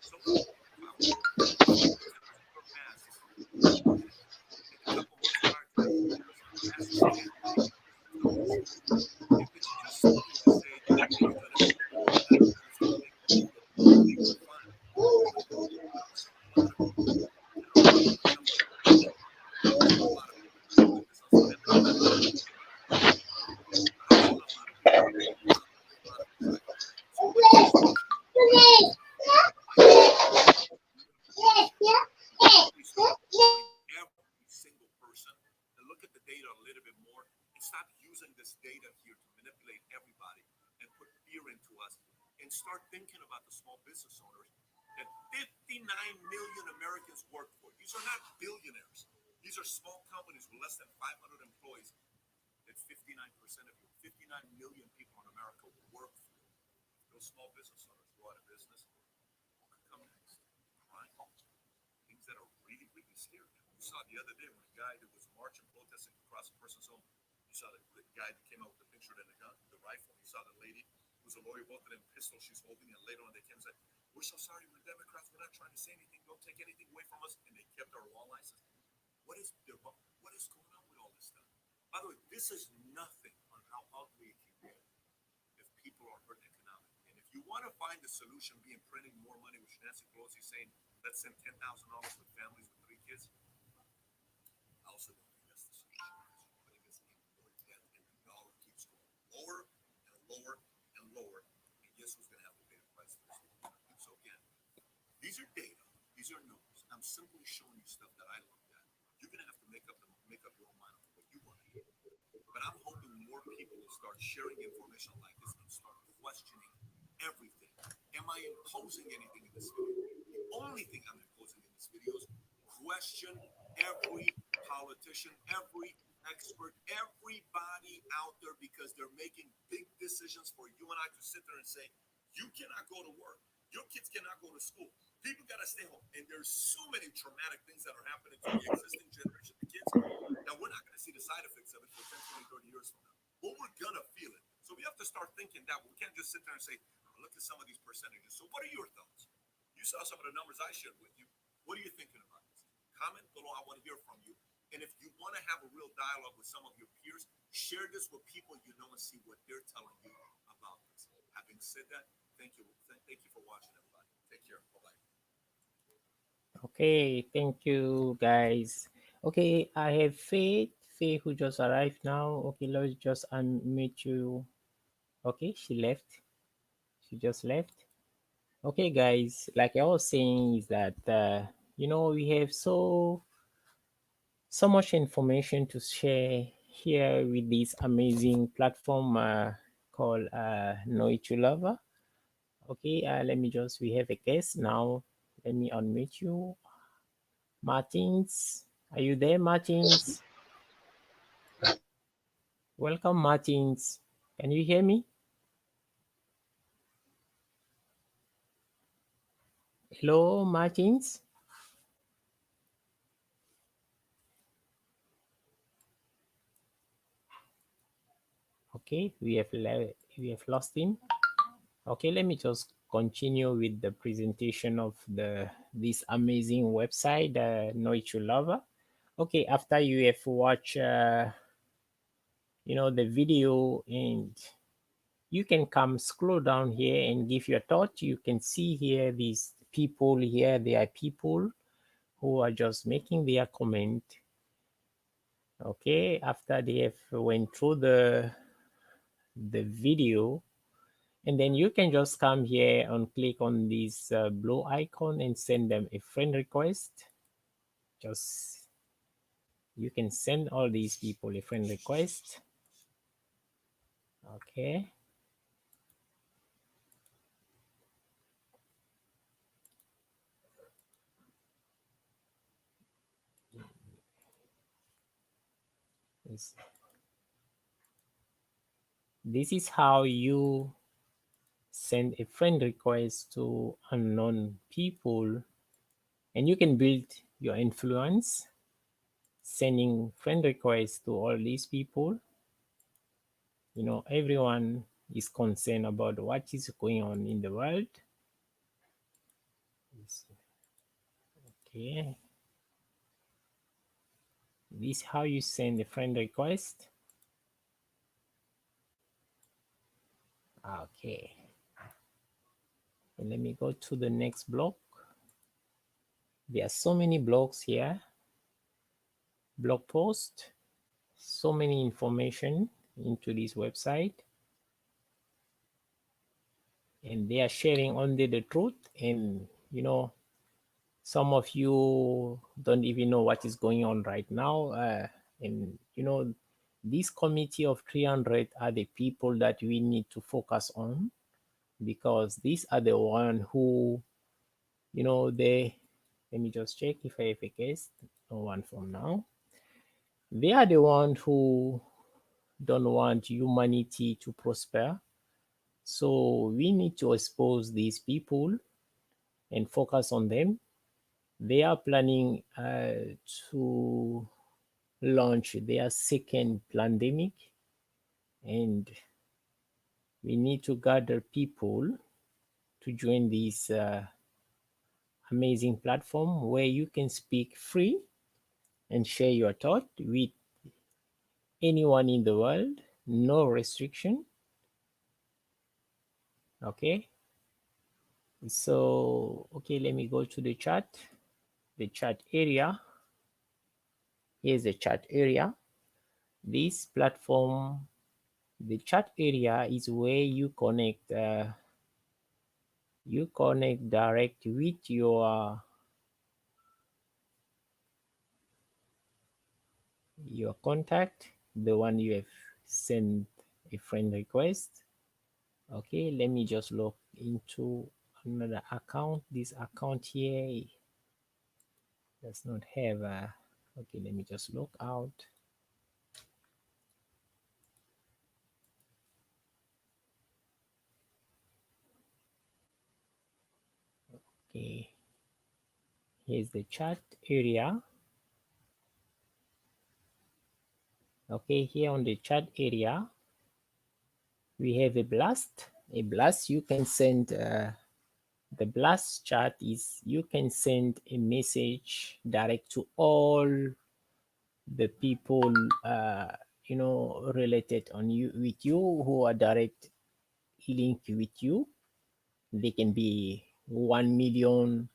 So look, if I were you, if there was more masks in the couple months prior to this, there's masks handmade. Tell me the truth. If it's just something to say, hey, you're gonna be cool, you're not just gonna make them feel good, fine. Good. But there's a lot of people, you know, I'm telling you, there's a lot of people that put this on social media. I don't know anything about it. I'm sure a lot of people do. There's a lot of perspective. So what is the solution? My solution is doing a question. We start calling every single person and look at the data a little bit more and stop using this data here to manipulate everybody and put fear into us and start thinking about the small business owners that 59 million Americans work for. These are not billionaires. These are small companies with less than 500 employees that 59% of you, 59 million people in America work for. Those small business owners go out of business. What could come next? Crime. Things that are really, really scary. You saw the other day when a guy that was marching, protesting across a person's home. You saw the guy that came out with the picture and the gun, the rifle. You saw the lady who's a lawyer, both of them pistols she's holding, and later on they came and said, "We're so sorry, we're Democrats. We're not trying to say anything. Don't take anything away from us." And they kept our law license. What is going on with all this stuff? By the way, this is nothing on how ugly it can get if people are hurt economically. And if you want to find the solution being printing more money, which Nancy Pelosi saying, let's send $10,000 with families with 3 kids, I also don't think that's the solution because you're putting us in more debt and the dollar keeps going lower and lower and lower. And guess who's going to have to pay the price for this? So again, these are data. These are numbers. I'm simply showing you stuff that I looked at. You're going to have to make up your own mind on what you want to hear. But I'm hoping more people will start sharing information like this and start questioning everything. Am I imposing anything in this video? The only thing I'm imposing in this video is question every politician, every expert, everybody out there because they're making big decisions for you and I to sit there and say, you cannot go to work. Your kids cannot go to school. People got to stay home. And there's so many traumatic things that are happening to the existing generation of kids. Now, we're not going to see the side effects of it for 10, 20, 30 years from now. But we're going to feel it. So we have to start thinking that. We can't just sit there and say, oh, look at some of these percentages. So what are your thoughts? You saw some of the numbers I shared with you. What are you thinking about this? Comment below. I want to hear from you. And if you want to have a real dialogue with some of your peers, share this with people you know and see what they're telling you about this. Having said that, thank you. Thank you for watching, everybody. Take care. Bye-bye. Okay, thank you, guys. Okay, I have Faith. Faith who just arrived now. Okay, let's just unmute you. Okay, she left. She just left. Okay, guys, like I was saying, is that we have so much information to share here with this amazing platform called Noitulover. Okay, let me just, we have a guest now. Let me unmute you. Martins, are you there, Martins? Welcome, Martins. Can you hear me? Hello, Martins. Okay, we have lost him. Okay, let me just continue with the presentation of this amazing website, Noitulover. Okay, after you have watched, the video, and you can come scroll down here and give your thought. You can see here these people here. There are people who are just making their comment. Okay, after they have went through the video, and then you can just come here and click on this blue icon and send them a friend request. Just you can send all these people a friend request. Okay, this is how you send a friend request to unknown people, and you can build your influence sending friend requests to all these people. Everyone is concerned about what is going on in the world. Okay, this is how you send a friend request. Okay, and let me go to the next block. There are so many blogs here, blog post, so many information into this website, and they are sharing only the truth. And some of you don't even know what is going on right now, and this committee of 300 are the people that we need to focus on, because these are the one who they let me just check if I have a guest. No one from now. They are the one who don't want humanity to prosper, so we need to expose these people and focus on them. They are planning to launch their second pandemic, and we need to gather people to join this amazing platform where you can speak free and share your thought with anyone in the world, no restriction. Okay, so okay, let me go to the chat area. Here's the chat area. This platform, the chat area, is where you connect direct with your contact, the one you have sent a friend request. Okay, let me just log into another account. This account here does not have a okay, let me just log out. Okay, here's the chat area. Okay, here on the chat area we have a blast. You can send the blast chat is you can send a message direct to all the people related on you with you, who are direct linked with you. They can be 1 million.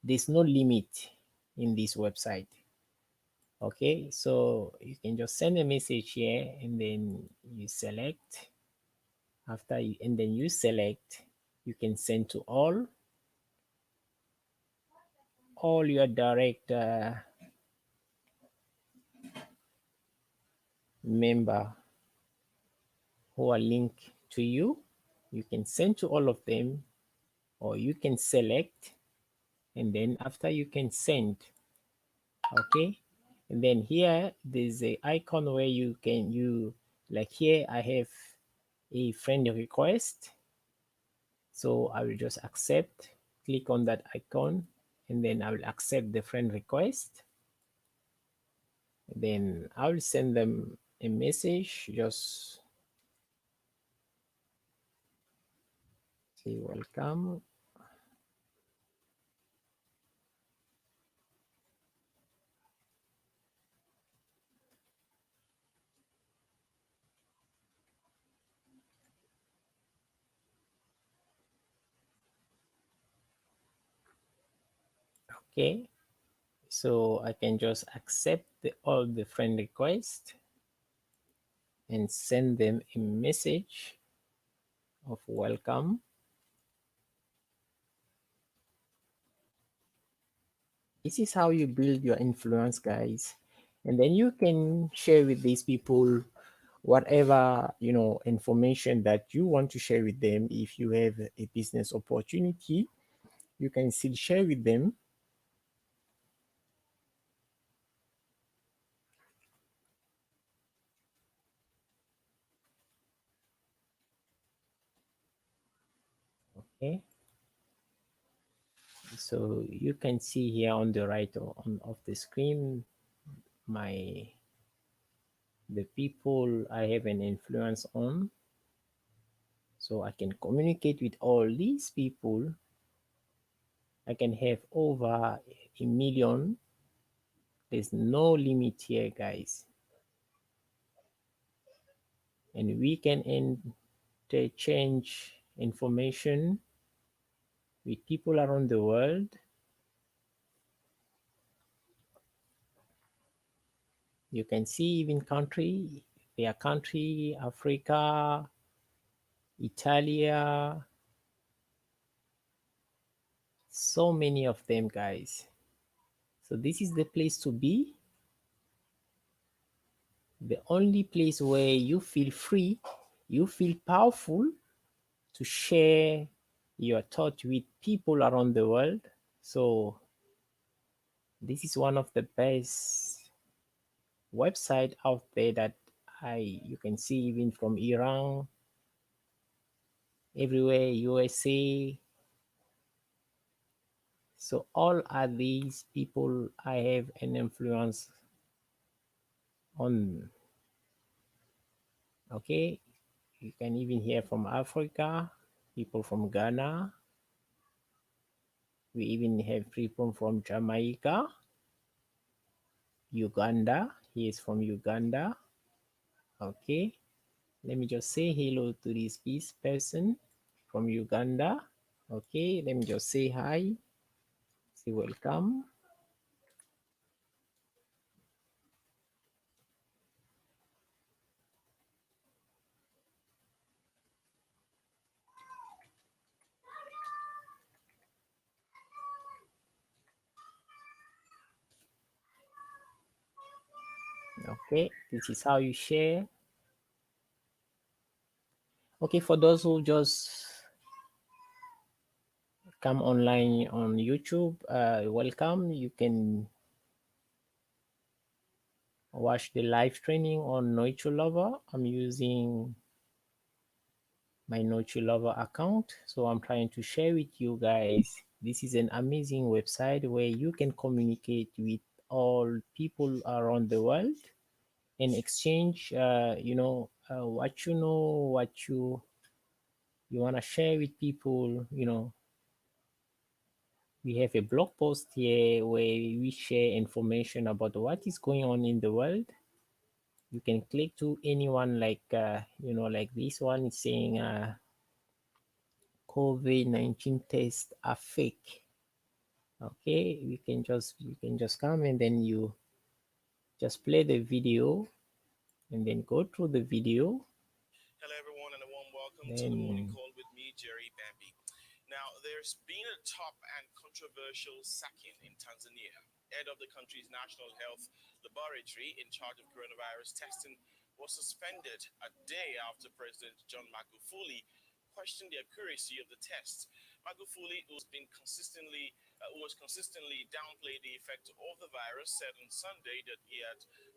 There's no limit in this website. Okay, so you can just send a message here, and then you select and then you select. You can send to all your direct member who are linked to you. You can send to all of them, or you can select, and then after you can send. Okay, and then here there's a icon where you Like here, I have a friend request. So I will just accept, click on that icon, and then I will accept the friend request. Then I will send them a message, just say welcome. Okay, so I can just accept all the friend requests and send them a message of welcome. This is how you build your influence, guys. And then you can share with these people whatever, you know, information that you want to share with them. If you have a business opportunity, you can still share with them. Okay, so you can see here on the right of the screen the people I have an influence on. So I can communicate with all these people. I can have over a million. There's no limit here, guys. And we can interchange information with people around the world. You can see even their country, Africa, Italia, so many of them, guys. So this is the place to be. The only place where you feel free, you feel powerful to share your thought with people around the world. So this is one of the best website out there that you can see even from Iran, everywhere, USA. So all are these people I have an influence on. Okay, you can even hear from Africa, people from Ghana. We even have people from Jamaica, Uganda. He is from Uganda. Okay, let me just say hello to this person from Uganda. Okay, let me just say hi, say welcome. Okay, this is how you share. Okay, for those who just come online on YouTube, welcome. You can watch the live training on Noitulover. I'm using my Noitulover account, so I'm trying to share with you guys. This is an amazing website where you can communicate with all people around the world and exchange, what you want to share with people. We have a blog post here where we share information about what is going on in the world. You can click to anyone, like like this one is saying COVID-19 tests are fake. Okay, you can just come and then you just play the video and then go through the video. Hello, everyone, and a warm welcome to the morning Then call with me, Jerry Bambi. Now, there's been a top and controversial sacking in Tanzania. Head of the country's national health laboratory in charge of coronavirus testing was suspended a day after President John Magufuli questioned the accuracy of the tests. Magufuli, who was consistently downplayed the effect of the virus, said on Sunday that he had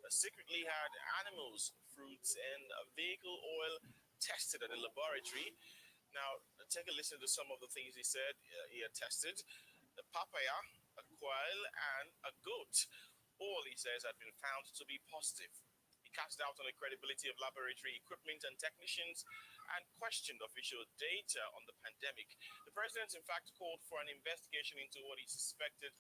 secretly had animals jackfruits, and vehicle oil tested at the laboratory. Now, take a listen to some of the things he said he had tested: a papaya, a quail, and a goat. All, he says, had been found to be positive. He cast doubt on the credibility of laboratory equipment and technicians and questioned official data on the pandemic. The president, in fact, called for an investigation into what he suspected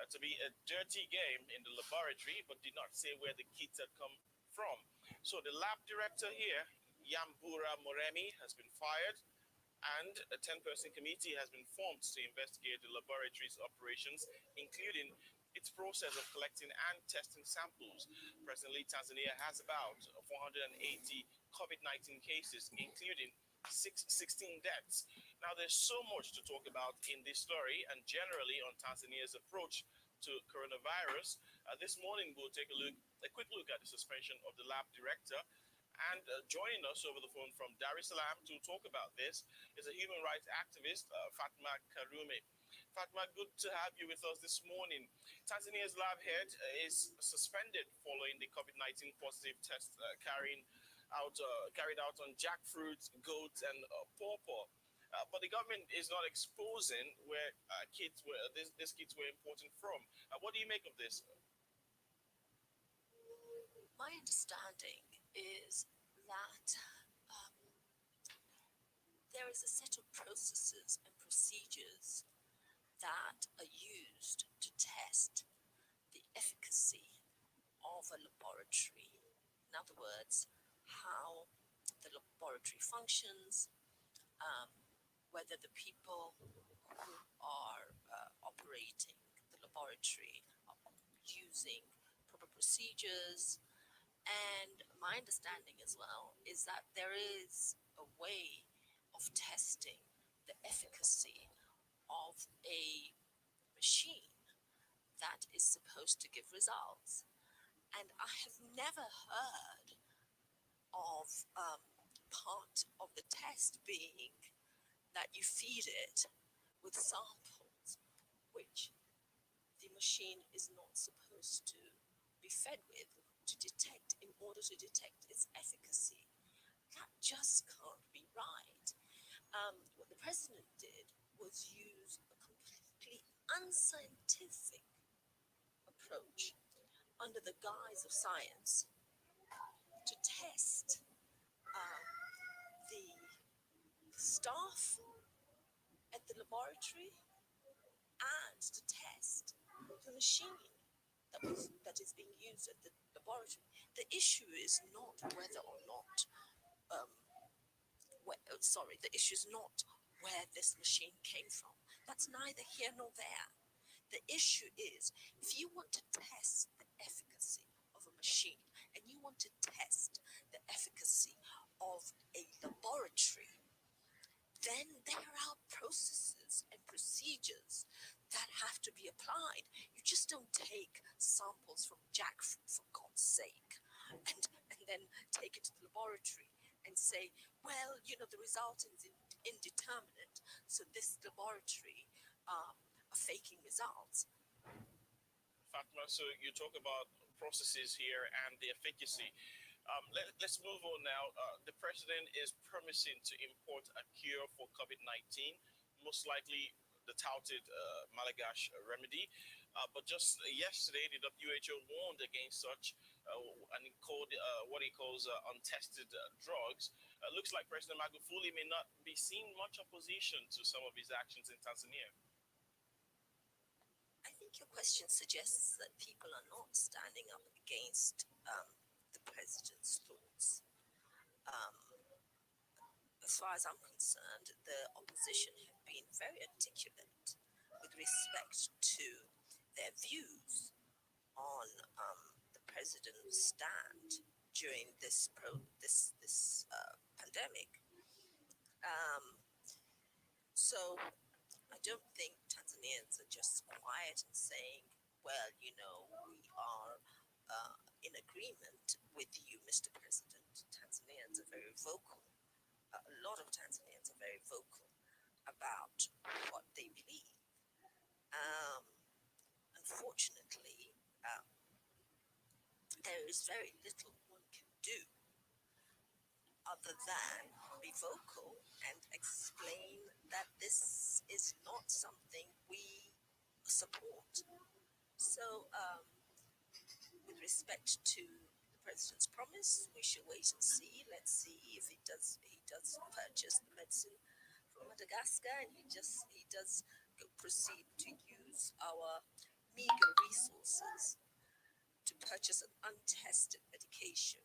to be a dirty game in the laboratory, but did not say where the kits had come from. So the lab director here, Yambura Moremi, has been fired, and a 10-person committee has been formed to investigate the laboratory's operations, including its process of collecting and testing samples. Presently, Tanzania has about 480 COVID-19 cases, including 16 deaths. Now, there's so much to talk about in this story and generally on Tanzania's approach to coronavirus. This morning, we'll take a quick look at the suspension of the lab director. And joining us over the phone from Dar es Salaam to talk about this is a human rights activist, Fatma Karume. Fatma, good to have you with us this morning. Tanzania's lab head is suspended following the COVID-19 positive test carried out on jackfruit, goats, and pawpaw. But the government is not exposing where these kits were imported from. What do you make of this? My understanding is that there is a set of processes and procedures that are used to test the efficacy of a laboratory. In other words, how the laboratory functions, whether the people who are operating the laboratory are using proper procedures. And my understanding as well is that there is a way of testing the efficacy of a machine that is supposed to give results. And I have never heard of part of the test being that you feed it with samples which the machine is not supposed to be fed with to detect in order to detect its efficacy. That just can't be right. What the president did was use a completely unscientific approach under the guise of science to test the staff at the laboratory and to test the machine that is being used at the laboratory. The issue is not whether or not, the issue is not where this machine came from. That's neither here nor there. The issue is if you want to test the efficacy of a machine and you want to test the efficacy of a laboratory, then there are processes and procedures that have to be applied. You just don't take samples from jackfruit, for God's sake, and then take it to the laboratory and say, well, the result is indeterminate, so this laboratory are faking results. Fatma, so you talk about processes here and the efficacy. Let's move on now. The president is promising to import a cure for COVID-19, most likely the touted Malagash remedy. But just yesterday, the WHO warned against such and called what he calls untested drugs. Looks like President Magufuli may not be seeing much opposition to some of his actions in Tanzania. I think your question suggests that people are not standing up against the president's thoughts. As far as I'm concerned, the opposition have been very articulate with respect to their views on the president's stand during this pandemic. So I don't think Tanzanians are just quiet and saying, well, we are in agreement with you, Mr. President. Tanzanians are very vocal. A lot of Tanzanians are very vocal about what they believe. Unfortunately, there is very little one can do rather than be vocal and explain that this is not something we support. So, with respect to the president's promise, we should wait and see. Let's see if he does purchase the medicine from Madagascar, and he does proceed to use our meager resources to purchase an untested medication.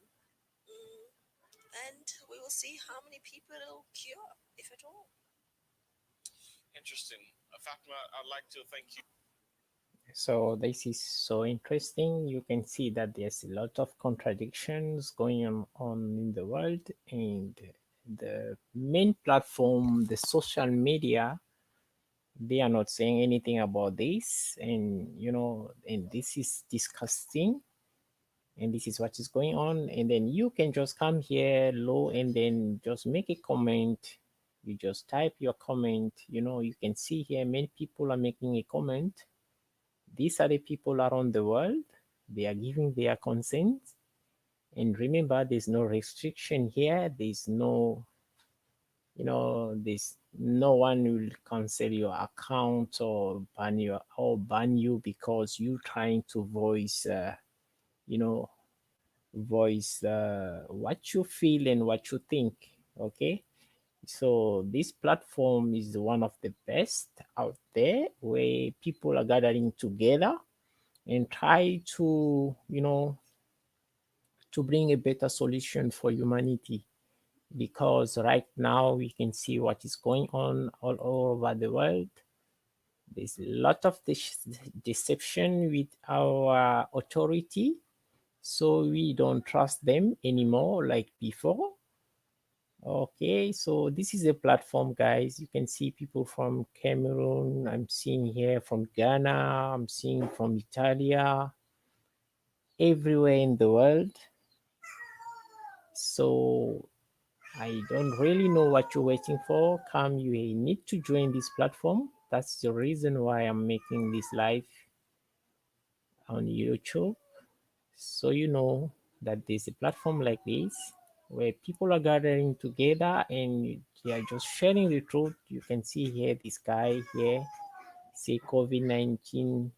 And we will see how many people it'll cure, if at all. Interesting. Fatma, I'd like to thank you. So this is so interesting. You can see that there's a lot of contradictions going on in the world, and the main platform, the social media, they are not saying anything about this, and and this is disgusting, and this is what is going on. And then you can just come here low and then just make a comment. You just type your comment. You can see here many people are making a comment. These are the people around the world. They are giving their consent. And remember, there's no restriction here. There's no one will cancel your account or ban you because you trying to voice what you feel and what you think. Okay. So this platform is one of the best out there, where people are gathering together and try to bring a better solution for humanity, because right now we can see what is going on all over the world. There's a lot of deception with our authority, so we don't trust them anymore like before. Okay, so this is a platform, guys. You can see people from Cameroon. I'm seeing here from Ghana. I'm seeing from Italia, everywhere in the world. So I don't really know what you're waiting for. Come, you need to join this platform. That's the reason why I'm making this live on YouTube. So that there's a platform like this where people are gathering together and they are just sharing the truth. You can see here this guy here say COVID-19.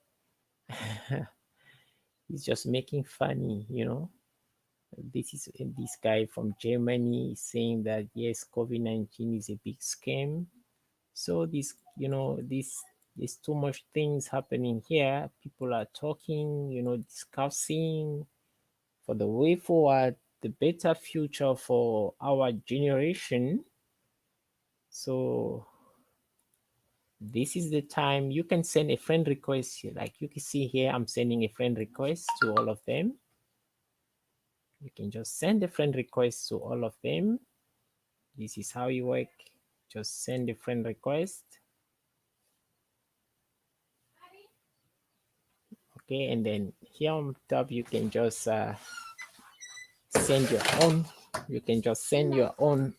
He's just making funny. This is this guy from Germany saying that yes, COVID-19 is a big scam. So there's too much things happening here. People are talking, discussing for the way forward, the better future for our generation. So this is the time you can send a friend request. Like you can see here, I'm sending a friend request to all of them. You can just send a friend request to all of them. This is how you work. Just send a friend request. Okay, and then here on top you can just send your own. You can just send your own.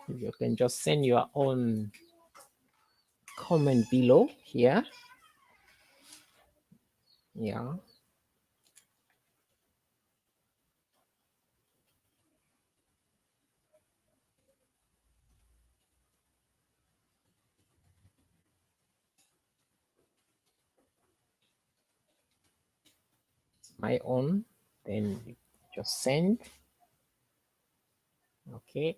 You can just send your own comment below here. Yeah. My own, then you just send. Okay,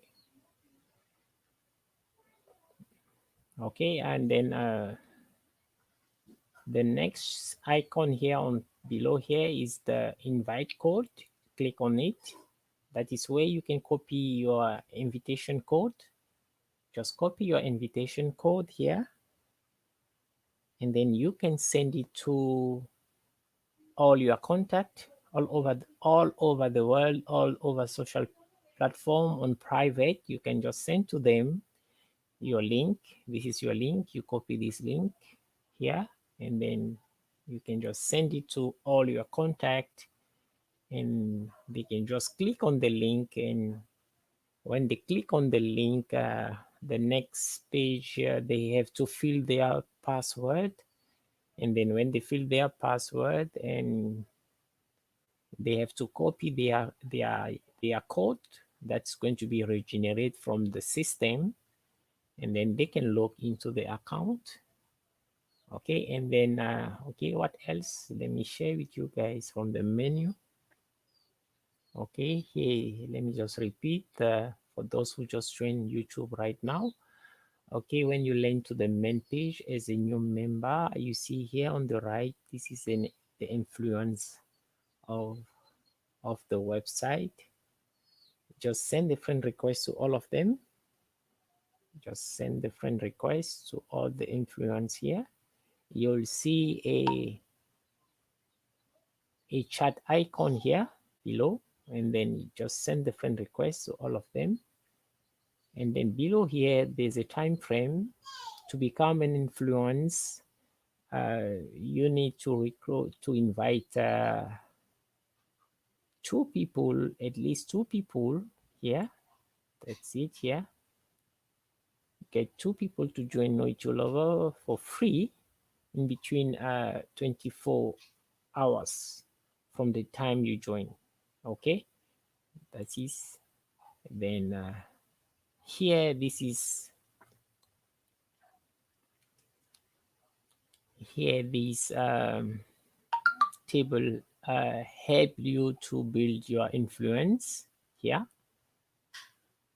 and then the next icon here on below here is the invite code. Click on it. That is where you can copy your invitation code. Just copy your invitation code here, and then you can send it to all your contact all over the world, all over social platform on private. You can just send to them your link. This is your link. You copy this link here, and then you can just send it to all your contact, and they can just click on the link. And when they click on the link, the next page, they have to fill their password. And then when they fill their password, and they have to copy their code, that's going to be regenerated from the system, and then they can log into the account. Okay, and then okay, what else? Let me share with you guys from the menu. Okay, here, let me just repeat for those who just joined YouTube right now. Okay, when you land to the main page as a new member, you see here on the right, this is the influence of the website. Just send a friend request to all of them. Just send the friend request to all the influence here. You'll see a chat icon here below, and then you just send the friend request to all of them. And then below here, there's a time frame to become an influence. You need to recruit, to invite 2 people, at least 2 people here. That's it here. Get 2 people to join Noitulover for free in between 24 hours from the time you join. Okay, that is. Then here, this is here, this table help you to build your influence here.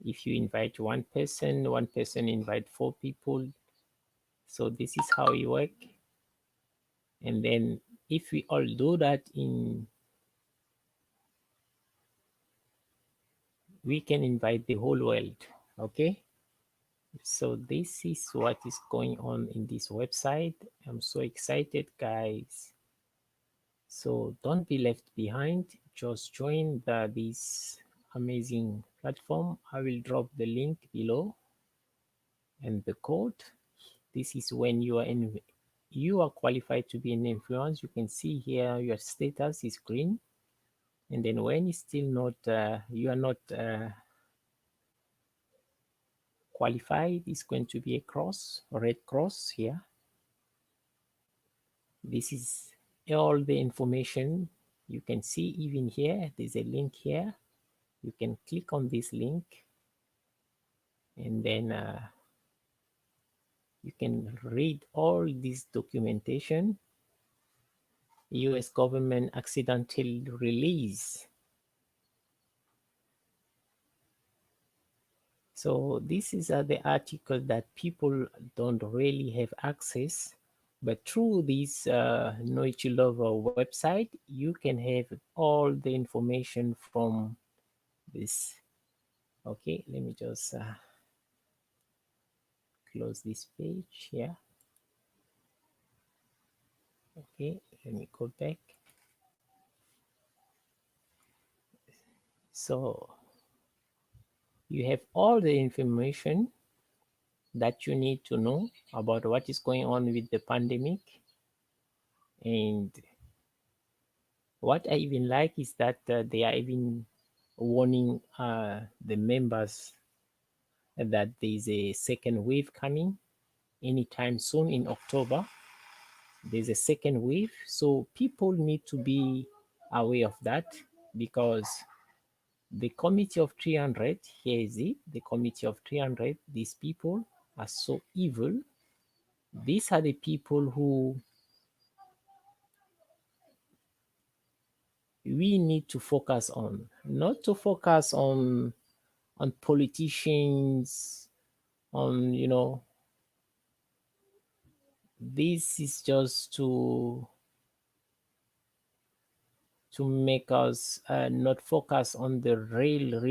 If you invite one person invite 4 people. So this is how you work. And then if we all do that, we can invite the whole world. Okay, so this is what is going on in this website. I'm so excited, guys. So don't be left behind. Just join this amazing platform. I will drop the link below and the code. This is when you are qualified to be an influence. You can see here your status is green, and then when it's still not you are not qualified, it's going to be a cross, a red cross here. This is all the information you can see. Even here there's a link here. You can click on this link, and then you can read all this documentation. US government accidental release. So this is the article that people don't really have access, but through this Noitulover website, you can have all the information from this. Okay, let me just close this page here. Okay, let me go back. So you have all the information that you need to know about what is going on with the pandemic. And what I even like is that they are even warning the members that there is a second wave coming anytime soon in October. There's a second wave, so people need to be aware of that, because the committee of 300, here is it, the committee of 300, these people are so evil. These are the people who we need to focus on, not to focus on politicians, on, you know, this is just to make us not focus on the real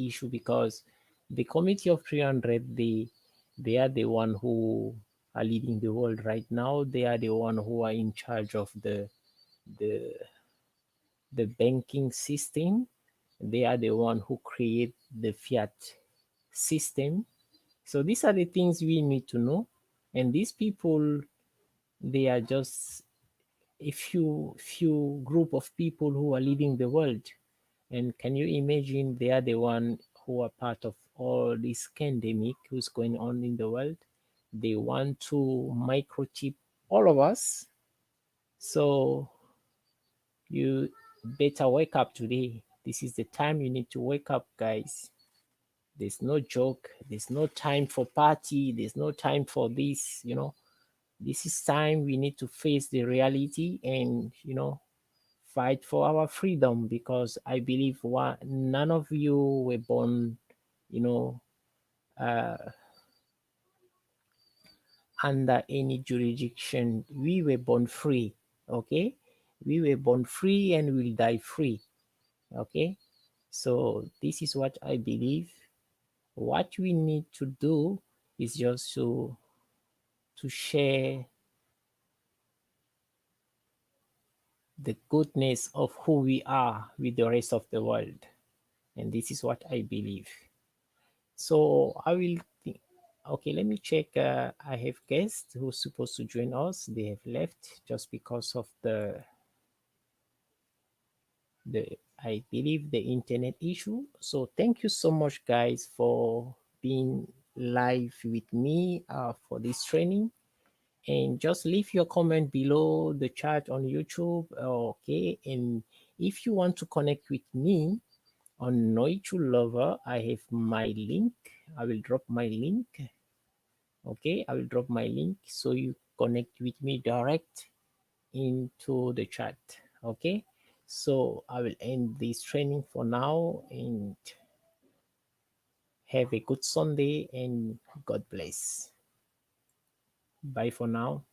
issue, because the committee of 300, they are the one who are leading the world right now. They are the one who are in charge of the banking system. They are the one who create the fiat system. So these are the things we need to know. And these people, they are just a few group of people who are leading the world. And can you imagine, they are the one who are part of all this pandemic who's going on in the world. They want to microchip all of us. So you better wake up today. This is the time you need to wake up, guys. There's no joke. There's no time for party. There's no time for this, This is time we need to face the reality and, fight for our freedom, because I believe none of you were born, you know, uh, under any jurisdiction. We were born free, okay? We were born free and will die free, okay? So this is what I believe. What we need to do is just to share the goodness of who we are with the rest of the world. And this is what I believe. So I will think, okay, let me check. I have guests who's supposed to join us. They have left just because of the I believe the internet issue. So thank you so much, guys, for being live with me for this training. And just leave your comment below the chat on YouTube. Okay, and if you want to connect with me on Noitulover, I have my link. I will drop my link. Okay, I will drop my link so you connect with me direct into the chat. Okay, so I will end this training for now, and have a good Sunday, and God bless. Bye for now.